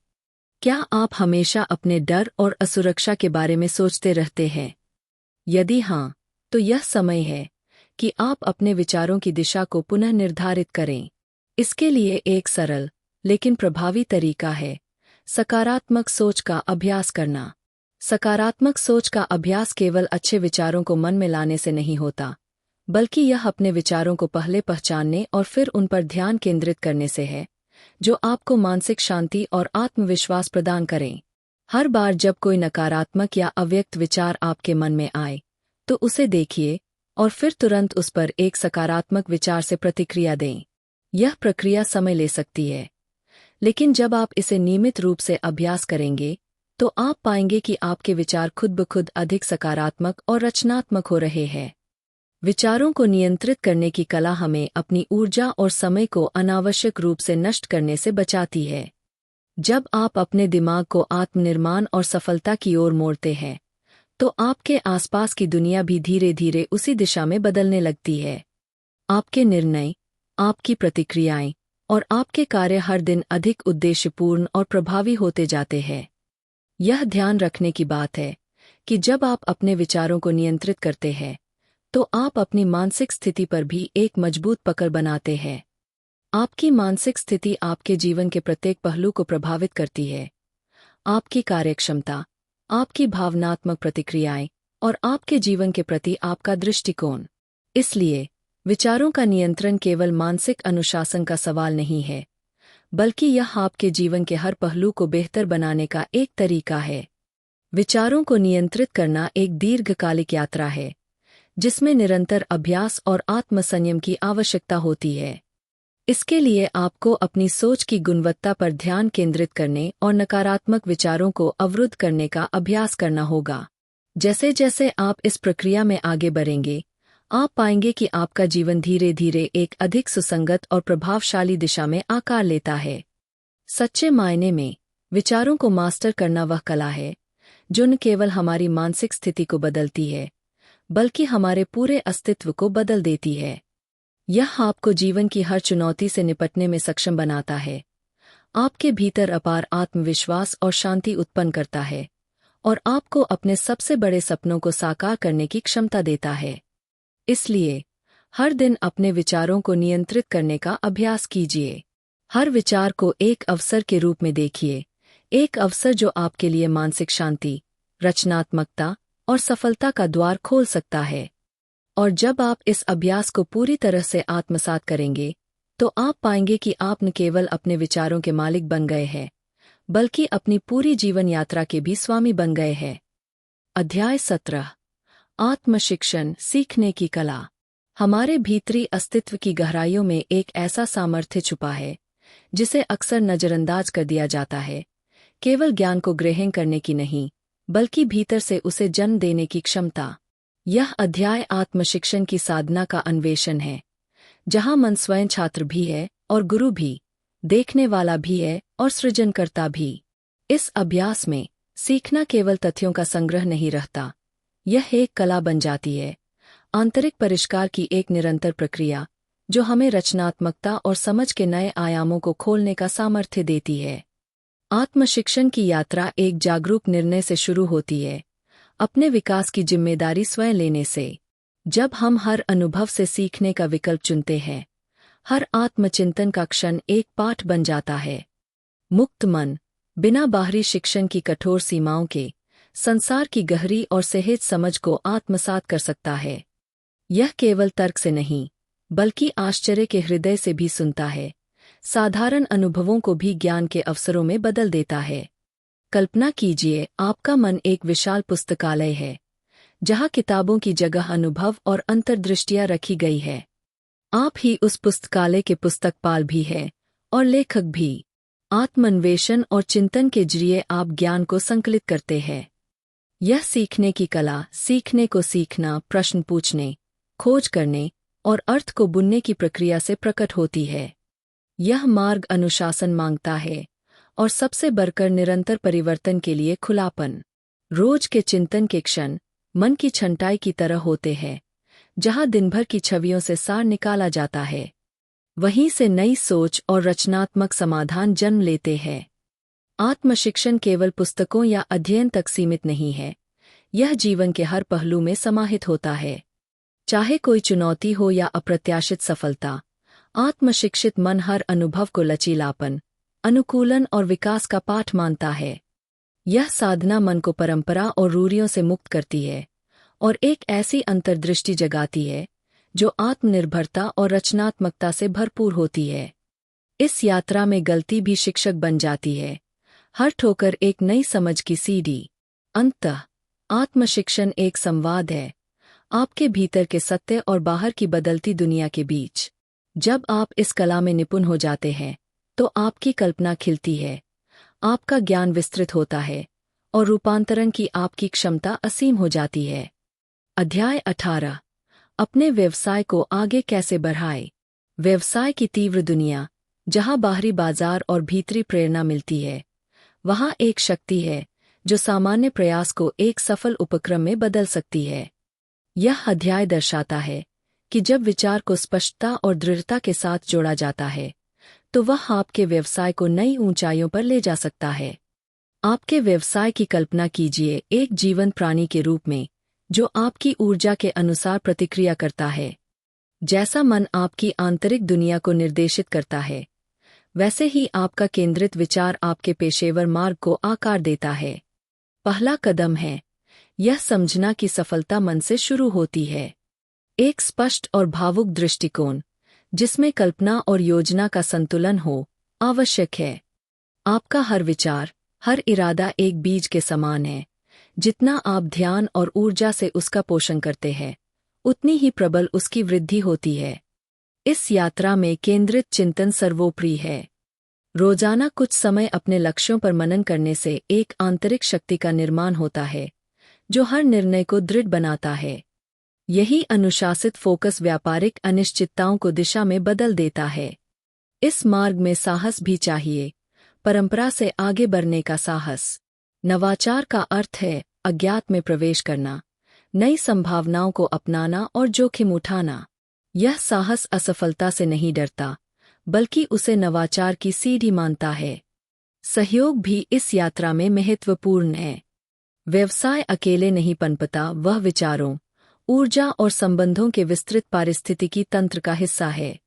क्या आप हमेशा अपने डर और असुरक्षा के बारे में सोचते रहते हैं? यदि हाँ, तो यह समय है कि आप अपने विचारों की दिशा को पुनः निर्धारित करें। इसके लिए एक सरल लेकिन प्रभावी तरीका है सकारात्मक सोच का अभ्यास करना। सकारात्मक सोच का अभ्यास केवल अच्छे विचारों को मन में लाने से नहीं होता, बल्कि यह अपने विचारों को पहले पहचानने और फिर उन पर ध्यान केंद्रित करने से है, जो आपको मानसिक शांति और आत्मविश्वास प्रदान करें। हर बार जब कोई नकारात्मक या अव्यक्त विचार आपके मन में आए, तो उसे देखिए और फिर तुरंत उस पर एक सकारात्मक विचार से प्रतिक्रिया दें। यह प्रक्रिया समय ले सकती है, लेकिन जब आप इसे नियमित रूप से अभ्यास करेंगे, तो आप पाएंगे कि आपके विचार खुद ब खुद अधिक सकारात्मक और रचनात्मक हो रहे हैं। विचारों को नियंत्रित करने की कला हमें अपनी ऊर्जा और समय को अनावश्यक रूप से नष्ट करने से बचाती है। जब आप अपने दिमाग को आत्मनिर्माण और सफलता की ओर मोड़ते हैं, तो आपके आसपास की दुनिया भी धीरे धीरे उसी दिशा में बदलने लगती है। आपके निर्णय, आपकी प्रतिक्रियाएं और आपके कार्य हर दिन अधिक उद्देश्यपूर्ण और प्रभावी होते जाते हैं। यह ध्यान रखने की बात है कि जब आप अपने विचारों को नियंत्रित करते हैं, तो आप अपनी मानसिक स्थिति पर भी एक मजबूत पकड़ बनाते हैं। आपकी मानसिक स्थिति आपके जीवन के प्रत्येक पहलू को प्रभावित करती है। आपकी कार्यक्षमता, आपकी भावनात्मक प्रतिक्रियाएं और आपके जीवन के प्रति आपका दृष्टिकोण। इसलिए विचारों का नियंत्रण केवल मानसिक अनुशासन का सवाल नहीं है, बल्कि यह आपके जीवन के हर पहलू को बेहतर बनाने का एक तरीका है। विचारों को नियंत्रित करना एक दीर्घकालिक यात्रा है, जिसमें निरंतर अभ्यास और आत्मसंयम की आवश्यकता होती है। इसके लिए आपको अपनी सोच की गुणवत्ता पर ध्यान केंद्रित करने और नकारात्मक विचारों को अवरुद्ध करने का अभ्यास करना होगा। जैसे जैसे आप इस प्रक्रिया में आगे बढ़ेंगे, आप पाएंगे कि आपका जीवन धीरे धीरे एक अधिक सुसंगत और प्रभावशाली दिशा में आकार लेता है। सच्चे मायने में विचारों को मास्टर करना वह कला है जो न केवल हमारी मानसिक स्थिति को बदलती है, बल्कि हमारे पूरे अस्तित्व को बदल देती है। यह आपको जीवन की हर चुनौती से निपटने में सक्षम बनाता है, आपके भीतर अपार आत्मविश्वास और शांति उत्पन्न करता है, और आपको अपने सबसे बड़े सपनों को साकार करने की क्षमता देता है। इसलिए हर दिन अपने विचारों को नियंत्रित करने का अभ्यास कीजिए। हर विचार को एक अवसर के रूप में देखिए, एक अवसर जो आपके लिए मानसिक शांति, रचनात्मकता और सफलता का द्वार खोल सकता है। और जब आप इस अभ्यास को पूरी तरह से आत्मसात करेंगे, तो आप पाएंगे कि आप न केवल अपने विचारों के मालिक बन गए हैं, बल्कि अपनी पूरी जीवन यात्रा के भी स्वामी बन गए हैं। अध्याय 17। आत्मशिक्षण, सीखने की कला। हमारे भीतरी अस्तित्व की गहराइयों में एक ऐसा सामर्थ्य छुपा है जिसे अक्सर नजरअंदाज कर दिया जाता है। केवल ज्ञान को ग्रहण करने की नहीं, बल्कि भीतर से उसे जन्म देने की क्षमता। यह अध्याय आत्मशिक्षण की साधना का अन्वेषण है, जहां मन स्वयं छात्र भी है और गुरु भी, देखने वाला भी है और सृजनकर्ता भी। इस अभ्यास में सीखना केवल तथ्यों का संग्रह नहीं रहता, यह एक कला बन जाती है, आंतरिक परिष्कार की एक निरंतर प्रक्रिया, जो हमें रचनात्मकता और समझ के नए आयामों को खोलने का सामर्थ्य देती है। आत्मशिक्षण की यात्रा एक जागरूक निर्णय से शुरू होती है, अपने विकास की जिम्मेदारी स्वयं लेने से। जब हम हर अनुभव से सीखने का विकल्प चुनते हैं, हर आत्मचिंतन का क्षण एक पाठ बन जाता है। मुक्त मन, बिना बाहरी शिक्षण की कठोर सीमाओं के, संसार की गहरी और सहज समझ को आत्मसात कर सकता है। यह केवल तर्क से नहीं, बल्कि आश्चर्य के हृदय से भी सुनता है, साधारण अनुभवों को भी ज्ञान के अवसरों में बदल देता है। कल्पना कीजिए, आपका मन एक विशाल पुस्तकालय है, जहां किताबों की जगह अनुभव और अंतर्दृष्टियां रखी गई है। आप ही उस पुस्तकालय के पुस्तकपाल भी हैं और लेखक भी। आत्मान्वेषण और चिंतन के जरिए आप ज्ञान को संकलित करते हैं। यह सीखने की कला, सीखने को सीखना, प्रश्न पूछने, खोज करने और अर्थ को बुनने की प्रक्रिया से प्रकट होती है। यह मार्ग अनुशासन मांगता है और सबसे बढ़कर निरंतर परिवर्तन के लिए खुलापन। रोज के चिंतन के क्षण मन की छंटाई की तरह होते हैं, जहां दिन भर की छवियों से सार निकाला जाता है। वहीं से नई सोच और रचनात्मक समाधान जन्म लेते हैं। आत्मशिक्षण केवल पुस्तकों या अध्ययन तक सीमित नहीं है, यह जीवन के हर पहलू में समाहित होता है। चाहे कोई चुनौती हो या अप्रत्याशित सफलता, आत्मशिक्षित मन हर अनुभव को लचीलापन, अनुकूलन और विकास का पाठ मानता है। यह साधना मन को परंपरा और रूढ़ियों से मुक्त करती है और एक ऐसी अंतर्दृष्टि जगाती है जो आत्मनिर्भरता और रचनात्मकता से भरपूर होती है। इस यात्रा में गलती भी शिक्षक बन जाती है, हर ठोकर एक नई समझ की सीढ़ी। अंततः आत्मशिक्षण एक संवाद है, आपके भीतर के सत्य और बाहर की बदलती दुनिया के बीच। जब आप इस कला में निपुण हो जाते हैं, तो आपकी कल्पना खिलती है, आपका ज्ञान विस्तृत होता है और रूपांतरण की आपकी क्षमता असीम हो जाती है। अध्याय 18, अपने व्यवसाय को आगे कैसे बढ़ाएं। व्यवसाय की तीव्र दुनिया, जहां बाहरी बाजार और भीतरी प्रेरणा मिलती है, वहां एक शक्ति है जो सामान्य प्रयास को एक सफल उपक्रम में बदल सकती है। यह अध्याय दर्शाता है कि जब विचार को स्पष्टता और दृढ़ता के साथ जोड़ा जाता है, तो वह आपके व्यवसाय को नई ऊंचाइयों पर ले जा सकता है। आपके व्यवसाय की कल्पना कीजिए एक जीवंत प्राणी के रूप में, जो आपकी ऊर्जा के अनुसार प्रतिक्रिया करता है। जैसा मन आपकी आंतरिक दुनिया को निर्देशित करता है, वैसे ही आपका केंद्रित विचार आपके पेशेवर मार्ग को आकार देता है। पहला कदम है यह समझना कि सफलता मन से शुरू होती है। एक स्पष्ट और भावुक दृष्टिकोण, जिसमें कल्पना और योजना का संतुलन हो, आवश्यक है। आपका हर विचार, हर इरादा एक बीज के समान है। जितना आप ध्यान और ऊर्जा से उसका पोषण करते हैं, उतनी ही प्रबल उसकी वृद्धि होती है। इस यात्रा में केंद्रित चिंतन सर्वोपरि है। रोजाना कुछ समय अपने लक्ष्यों पर मनन करने से एक आंतरिक शक्ति का निर्माण होता है, जो हर निर्णय को दृढ़ बनाता है। यही अनुशासित फोकस व्यापारिक अनिश्चितताओं को दिशा में बदल देता है। इस मार्ग में साहस भी चाहिए, परंपरा से आगे बढ़ने का साहस। नवाचार का अर्थ है अज्ञात में प्रवेश करना, नई संभावनाओं को अपनाना और जोखिम उठाना। यह साहस असफलता से नहीं डरता, बल्कि उसे नवाचार की सीढ़ी मानता है। सहयोग भी इस यात्रा में महत्वपूर्ण है। व्यवसाय अकेले नहीं पनपता, वह विचारों, ऊर्जा और संबंधों के विस्तृत पारिस्थितिकी तंत्र का हिस्सा है।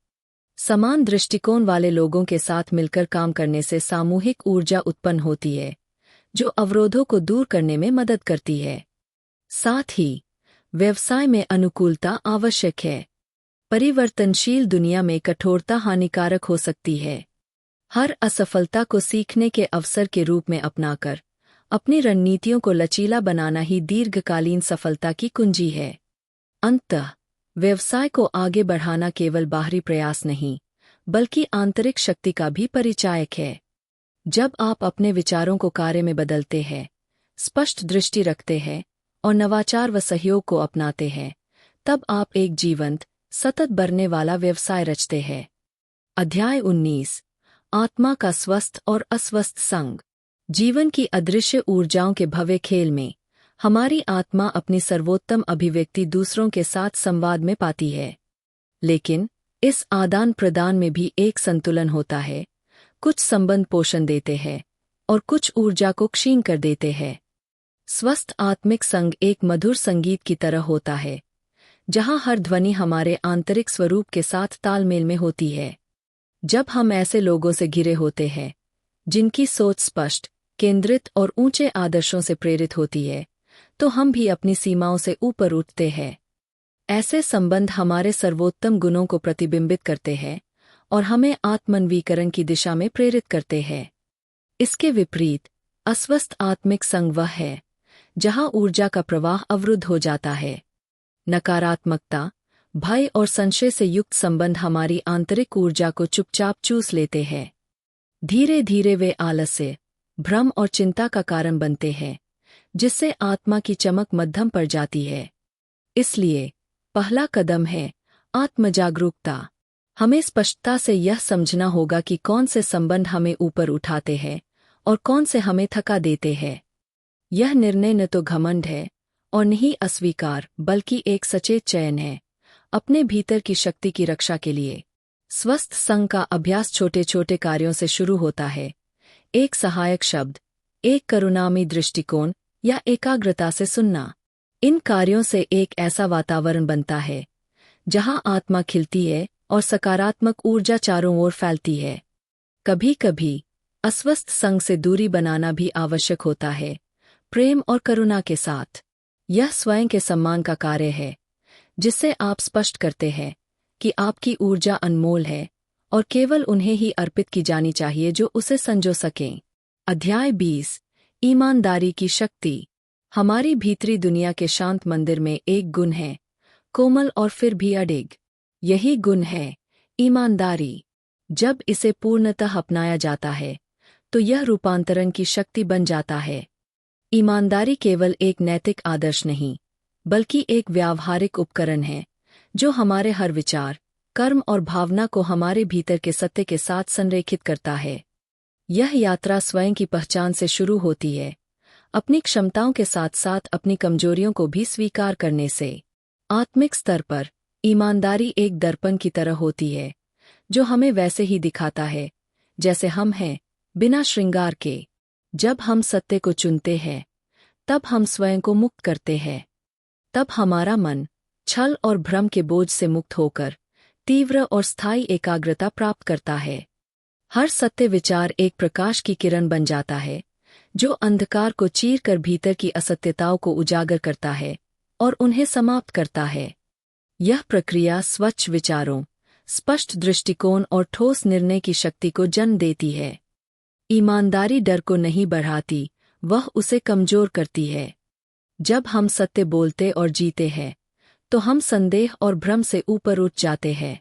समान दृष्टिकोण वाले लोगों के साथ मिलकर काम करने से सामूहिक ऊर्जा उत्पन्न होती है, जो अवरोधों को दूर करने में मदद करती है। साथ ही व्यवसाय में अनुकूलता आवश्यक है। परिवर्तनशील दुनिया में कठोरता हानिकारक हो सकती है। हर असफलता को सीखने के अवसर के रूप में अपनाकर अपनी रणनीतियों को लचीला बनाना ही दीर्घकालीन सफलता की कुंजी है। अंततः व्यवसाय को आगे बढ़ाना केवल बाहरी प्रयास नहीं, बल्कि आंतरिक शक्ति का भी परिचायक है। जब आप अपने विचारों को कार्य में बदलते हैं, स्पष्ट दृष्टि रखते हैं और नवाचार व सहयोग को अपनाते हैं, तब आप एक जीवंत, सतत बढ़ने वाला व्यवसाय रचते हैं। अध्याय 19। आत्मा का स्वस्थ और अस्वस्थ संग। जीवन की अदृश्य ऊर्जाओं के भव्य खेल में हमारी आत्मा अपनी सर्वोत्तम अभिव्यक्ति दूसरों के साथ संवाद में पाती है। लेकिन इस आदान प्रदान में भी एक संतुलन होता है। कुछ संबंध पोषण देते हैं और कुछ ऊर्जा को क्षीण कर देते हैं। स्वस्थ आत्मिक संग एक मधुर संगीत की तरह होता है, जहां हर ध्वनि हमारे आंतरिक स्वरूप के साथ तालमेल में होती है। जब हम ऐसे लोगों से घिरे होते हैं जिनकी सोच स्पष्ट, केंद्रित और ऊंचे आदर्शों से प्रेरित होती है, तो हम भी अपनी सीमाओं से ऊपर उठते हैं। ऐसे संबंध हमारे सर्वोत्तम गुणों को प्रतिबिंबित करते हैं और हमें आत्मन्वीकरण की दिशा में प्रेरित करते हैं। इसके विपरीत अस्वस्थ आत्मिक संग वह है जहां ऊर्जा का प्रवाह अवरुद्ध हो जाता है। नकारात्मकता, भय और संशय से युक्त संबंध हमारी आंतरिक ऊर्जा को चुपचाप चूस लेते हैं। धीरे धीरे वे आलस्य, भ्रम और चिंता का कारण बनते हैं, जिससे आत्मा की चमक मध्यम पड़ जाती है। इसलिए पहला कदम है आत्मजागरूकता। हमें स्पष्टता से यह समझना होगा कि कौन से संबंध हमें ऊपर उठाते हैं और कौन से हमें थका देते हैं। यह निर्णय न तो घमंड है और न ही अस्वीकार, बल्कि एक सचेत चयन है अपने भीतर की शक्ति की रक्षा के लिए। स्वस्थ संग का अभ्यास छोटे छोटे कार्यों से शुरू होता है। एक सहायक शब्द, एक करुणामयी दृष्टिकोण या एकाग्रता से सुनना। इन कार्यों से एक ऐसा वातावरण बनता है जहां आत्मा खिलती है और सकारात्मक ऊर्जा चारों ओर फैलती है। कभी कभी अस्वस्थ संग से दूरी बनाना भी आवश्यक होता है, प्रेम और करुणा के साथ। यह स्वयं के सम्मान का कार्य है, जिससे आप स्पष्ट करते हैं कि आपकी ऊर्जा अनमोल है और केवल उन्हें ही अर्पित की जानी चाहिए जो उसे संजो सकें। अध्याय 20। ईमानदारी की शक्ति। हमारी भीतरी दुनिया के शांत मंदिर में एक गुण है, कोमल और फिर भी अडिग। यही गुण है ईमानदारी। जब इसे पूर्णतः अपनाया जाता है तो यह रूपांतरण की शक्ति बन जाता है। ईमानदारी केवल एक नैतिक आदर्श नहीं, बल्कि एक व्यावहारिक उपकरण है जो हमारे हर विचार, कर्म और भावना को हमारे भीतर के सत्य के साथ संरेखित करता है। यह यात्रा स्वयं की पहचान से शुरू होती है, अपनी क्षमताओं के साथ साथ अपनी कमजोरियों को भी स्वीकार करने से। आत्मिक स्तर पर ईमानदारी एक दर्पण की तरह होती है, जो हमें वैसे ही दिखाता है जैसे हम हैं, बिना श्रृंगार के। जब हम सत्य को चुनते हैं, तब हम स्वयं को मुक्त करते हैं। तब हमारा मन छल और भ्रम के बोझ से मुक्त होकर तीव्र और स्थायी एकाग्रता प्राप्त करता है। हर सत्य विचार एक प्रकाश की किरण बन जाता है, जो अंधकार को चीर कर भीतर की असत्यताओं को उजागर करता है और उन्हें समाप्त करता है। यह प्रक्रिया स्वच्छ विचारों, स्पष्ट दृष्टिकोण और ठोस निर्णय की शक्ति को जन्म देती है। ईमानदारी डर को नहीं बढ़ाती, वह उसे कमजोर करती है। जब हम सत्य बोलते और जीते हैं, तो हम संदेह और भ्रम से ऊपर उठ जाते हैं।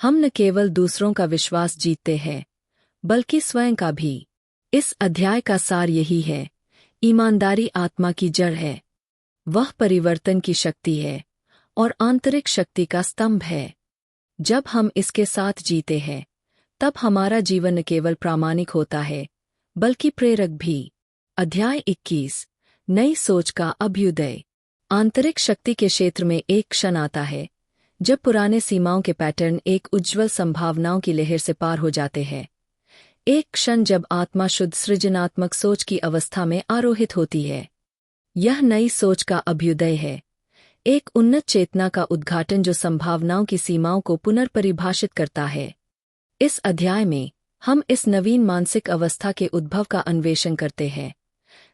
हम न केवल दूसरों का विश्वास जीतते हैं, बल्कि स्वयं का भी। इस अध्याय का सार यही है, ईमानदारी आत्मा की जड़ है। वह परिवर्तन की शक्ति है और आंतरिक शक्ति का स्तंभ है। जब हम इसके साथ जीते हैं, तब हमारा जीवन न केवल प्रामाणिक होता है, बल्कि प्रेरक भी। अध्याय 21। नई सोच का अभ्युदय। आंतरिक शक्ति के क्षेत्र में एक क्षण आता है जब पुराने सीमाओं के पैटर्न एक उज्ज्वल संभावनाओं की लहर से पार हो जाते हैं। एक क्षण जब आत्मा शुद्ध सृजनात्मक सोच की अवस्था में आरोहित होती है। यह नई सोच का अभ्युदय है, एक उन्नत चेतना का उद्घाटन जो संभावनाओं की सीमाओं को पुनर्परिभाषित करता है। इस अध्याय में हम इस नवीन मानसिक अवस्था के उद्भव का अन्वेषण करते हैं,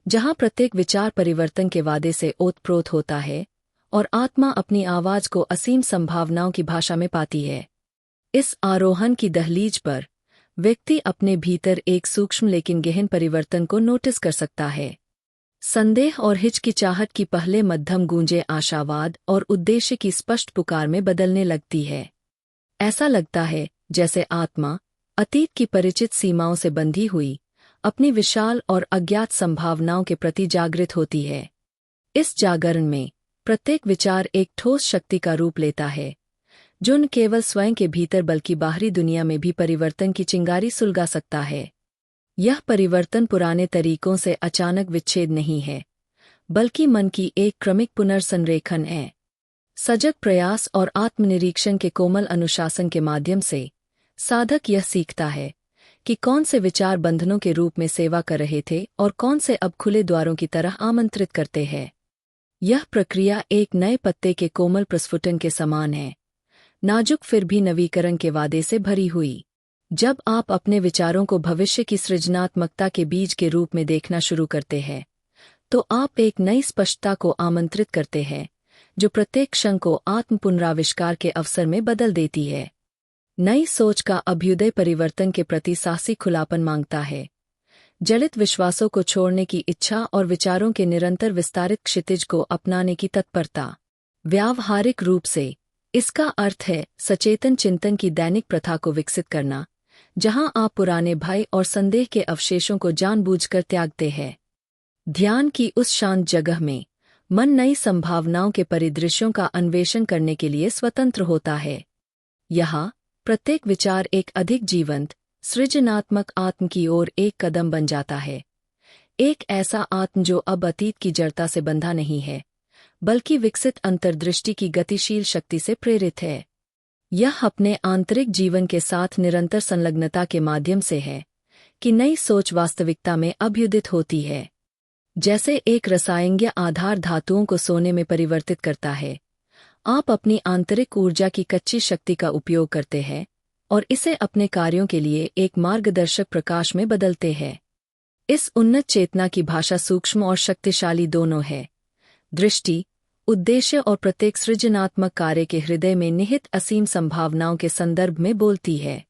जहां प्रत्येक विचार परिवर्तन के वादे से ओतप्रोत होता है और आत्मा अपनी आवाज को असीम संभावनाओं की भाषा में पाती है। इस आरोहण की दहलीज पर व्यक्ति अपने भीतर एक सूक्ष्म लेकिन गहन परिवर्तन को नोटिस कर सकता है। संदेह और हिचकिचाहट की पहले मध्यम गूंजें आशावाद और उद्देश्य की स्पष्ट पुकार में बदलने लगती है। ऐसा लगता है जैसे आत्मा, अतीत की परिचित सीमाओं से बंधी हुई, अपनी विशाल और अज्ञात संभावनाओं के प्रति जागृत होती है। इस जागरण में प्रत्येक विचार एक ठोस शक्ति का रूप लेता है, जो न केवल स्वयं के भीतर बल्कि बाहरी दुनिया में भी परिवर्तन की चिंगारी सुलगा सकता है। यह परिवर्तन पुराने तरीकों से अचानक विच्छेद नहीं है, बल्कि मन की एक क्रमिक पुनर्संरेखन है। सजग प्रयास और आत्मनिरीक्षण के कोमल अनुशासन के माध्यम से साधक यह सीखता है कि कौन से विचार बंधनों के रूप में सेवा कर रहे थे और कौन से अब खुले द्वारों की तरह आमंत्रित करते हैं। यह प्रक्रिया एक नए पत्ते के कोमल प्रस्फुटन के समान है, नाजुक फिर भी नवीकरण के वादे से भरी हुई। जब आप अपने विचारों को भविष्य की सृजनात्मकता के बीज के रूप में देखना शुरू करते हैं, तो आप एक नई स्पष्टता को आमंत्रित करते हैं, जो प्रत्येक क्षण को आत्म पुनराविष्कार के अवसर में बदल देती है। नई सोच का अभ्युदय परिवर्तन के प्रति साहसी खुलापन मांगता है, जड़ित विश्वासों को छोड़ने की इच्छा और विचारों के निरंतर विस्तारित क्षितिज को अपनाने की तत्परता। व्यावहारिक रूप से इसका अर्थ है सचेतन चिंतन की दैनिक प्रथा को विकसित करना, जहां आप पुराने भय और संदेह के अवशेषों को जानबूझकर त्यागते हैं। ध्यान की उस शांत जगह में मन नई संभावनाओं के परिदृश्यों का अन्वेषण करने के लिए स्वतंत्र होता है। यहाँ प्रत्येक विचार एक अधिक जीवंत, सृजनात्मक आत्म की ओर एक कदम बन जाता है। एक ऐसा आत्म जो अब अतीत की जड़ता से बंधा नहीं है, बल्कि विकसित अंतर्दृष्टि की गतिशील शक्ति से प्रेरित है। यह अपने आंतरिक जीवन के साथ निरंतर संलग्नता के माध्यम से है कि नई सोच वास्तविकता में अभ्युदित होती है। जैसे एक रसायनिक आधार धातुओं को सोने में परिवर्तित करता है, आप अपनी आंतरिक ऊर्जा की कच्ची शक्ति का उपयोग करते हैं और इसे अपने कार्यों के लिए एक मार्गदर्शक प्रकाश में बदलते हैं। इस उन्नत चेतना की भाषा सूक्ष्म और शक्तिशाली दोनों है। दृष्टि, उद्देश्य और प्रत्येक सृजनात्मक कार्य के हृदय में निहित असीम संभावनाओं के संदर्भ में बोलती है।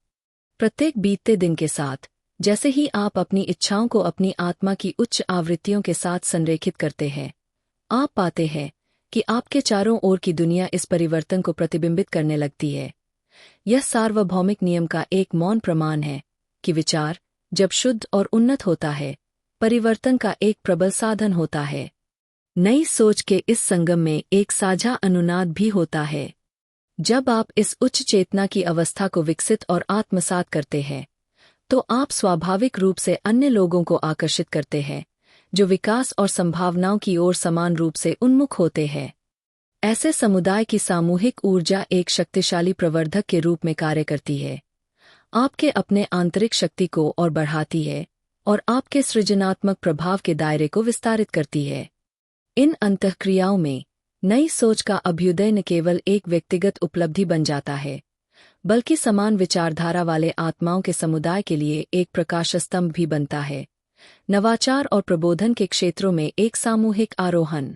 प्रत्येक बीतते दिन के साथ, जैसे ही आप अपनी इच्छाओं को अपनी आत्मा की उच्च आवृत्तियों के साथ संरेखित करते हैं, आप पाते हैं कि आपके चारों ओर की दुनिया इस परिवर्तन को प्रतिबिंबित करने लगती है। यह सार्वभौमिक नियम का एक मौन प्रमाण है कि विचार, जब शुद्ध और उन्नत होता है, परिवर्तन का एक प्रबल साधन होता है। नई सोच के इस संगम में एक साझा अनुनाद भी होता है। जब आप इस उच्च चेतना की अवस्था को विकसित और आत्मसात करते हैं, तो आप स्वाभाविक रूप से अन्य लोगों को आकर्षित करते हैं, जो विकास और संभावनाओं की ओर समान रूप से उन्मुख होते हैं। ऐसे समुदाय की सामूहिक ऊर्जा एक शक्तिशाली प्रवर्धक के रूप में कार्य करती है, आपके अपने आंतरिक शक्ति को और बढ़ाती है और आपके सृजनात्मक प्रभाव के दायरे को विस्तारित करती है। इन अंतःक्रियाओं में नई सोच का अभ्युदय न केवल एक व्यक्तिगत उपलब्धि बन जाता है, बल्कि समान विचारधारा वाले आत्माओं के समुदाय के लिए एक प्रकाश स्तंभ भी बनता है। नवाचार और प्रबोधन के क्षेत्रों में एक सामूहिक आरोहण।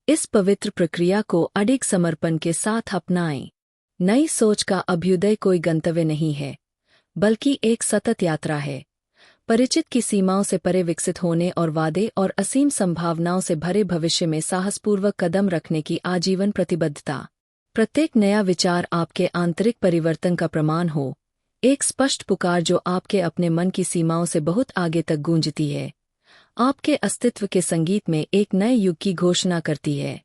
इस पवित्र प्रक्रिया को अडिग समर्पण के साथ अपनाएं। नई सोच का अभ्युदय कोई गंतव्य नहीं है, बल्कि एक सतत यात्रा है, परिचित की सीमाओं से परे विकसित होने और वादे और असीम संभावनाओं से भरे भविष्य में साहसपूर्वक कदम रखने की आजीवन प्रतिबद्धता। प्रत्येक नया विचार आपके आंतरिक परिवर्तन का प्रमाण हो, एक स्पष्ट पुकार जो आपके अपने मन की सीमाओं से बहुत आगे तक गूंजती है, आपके अस्तित्व के संगीत में एक नए युग की घोषणा करती है।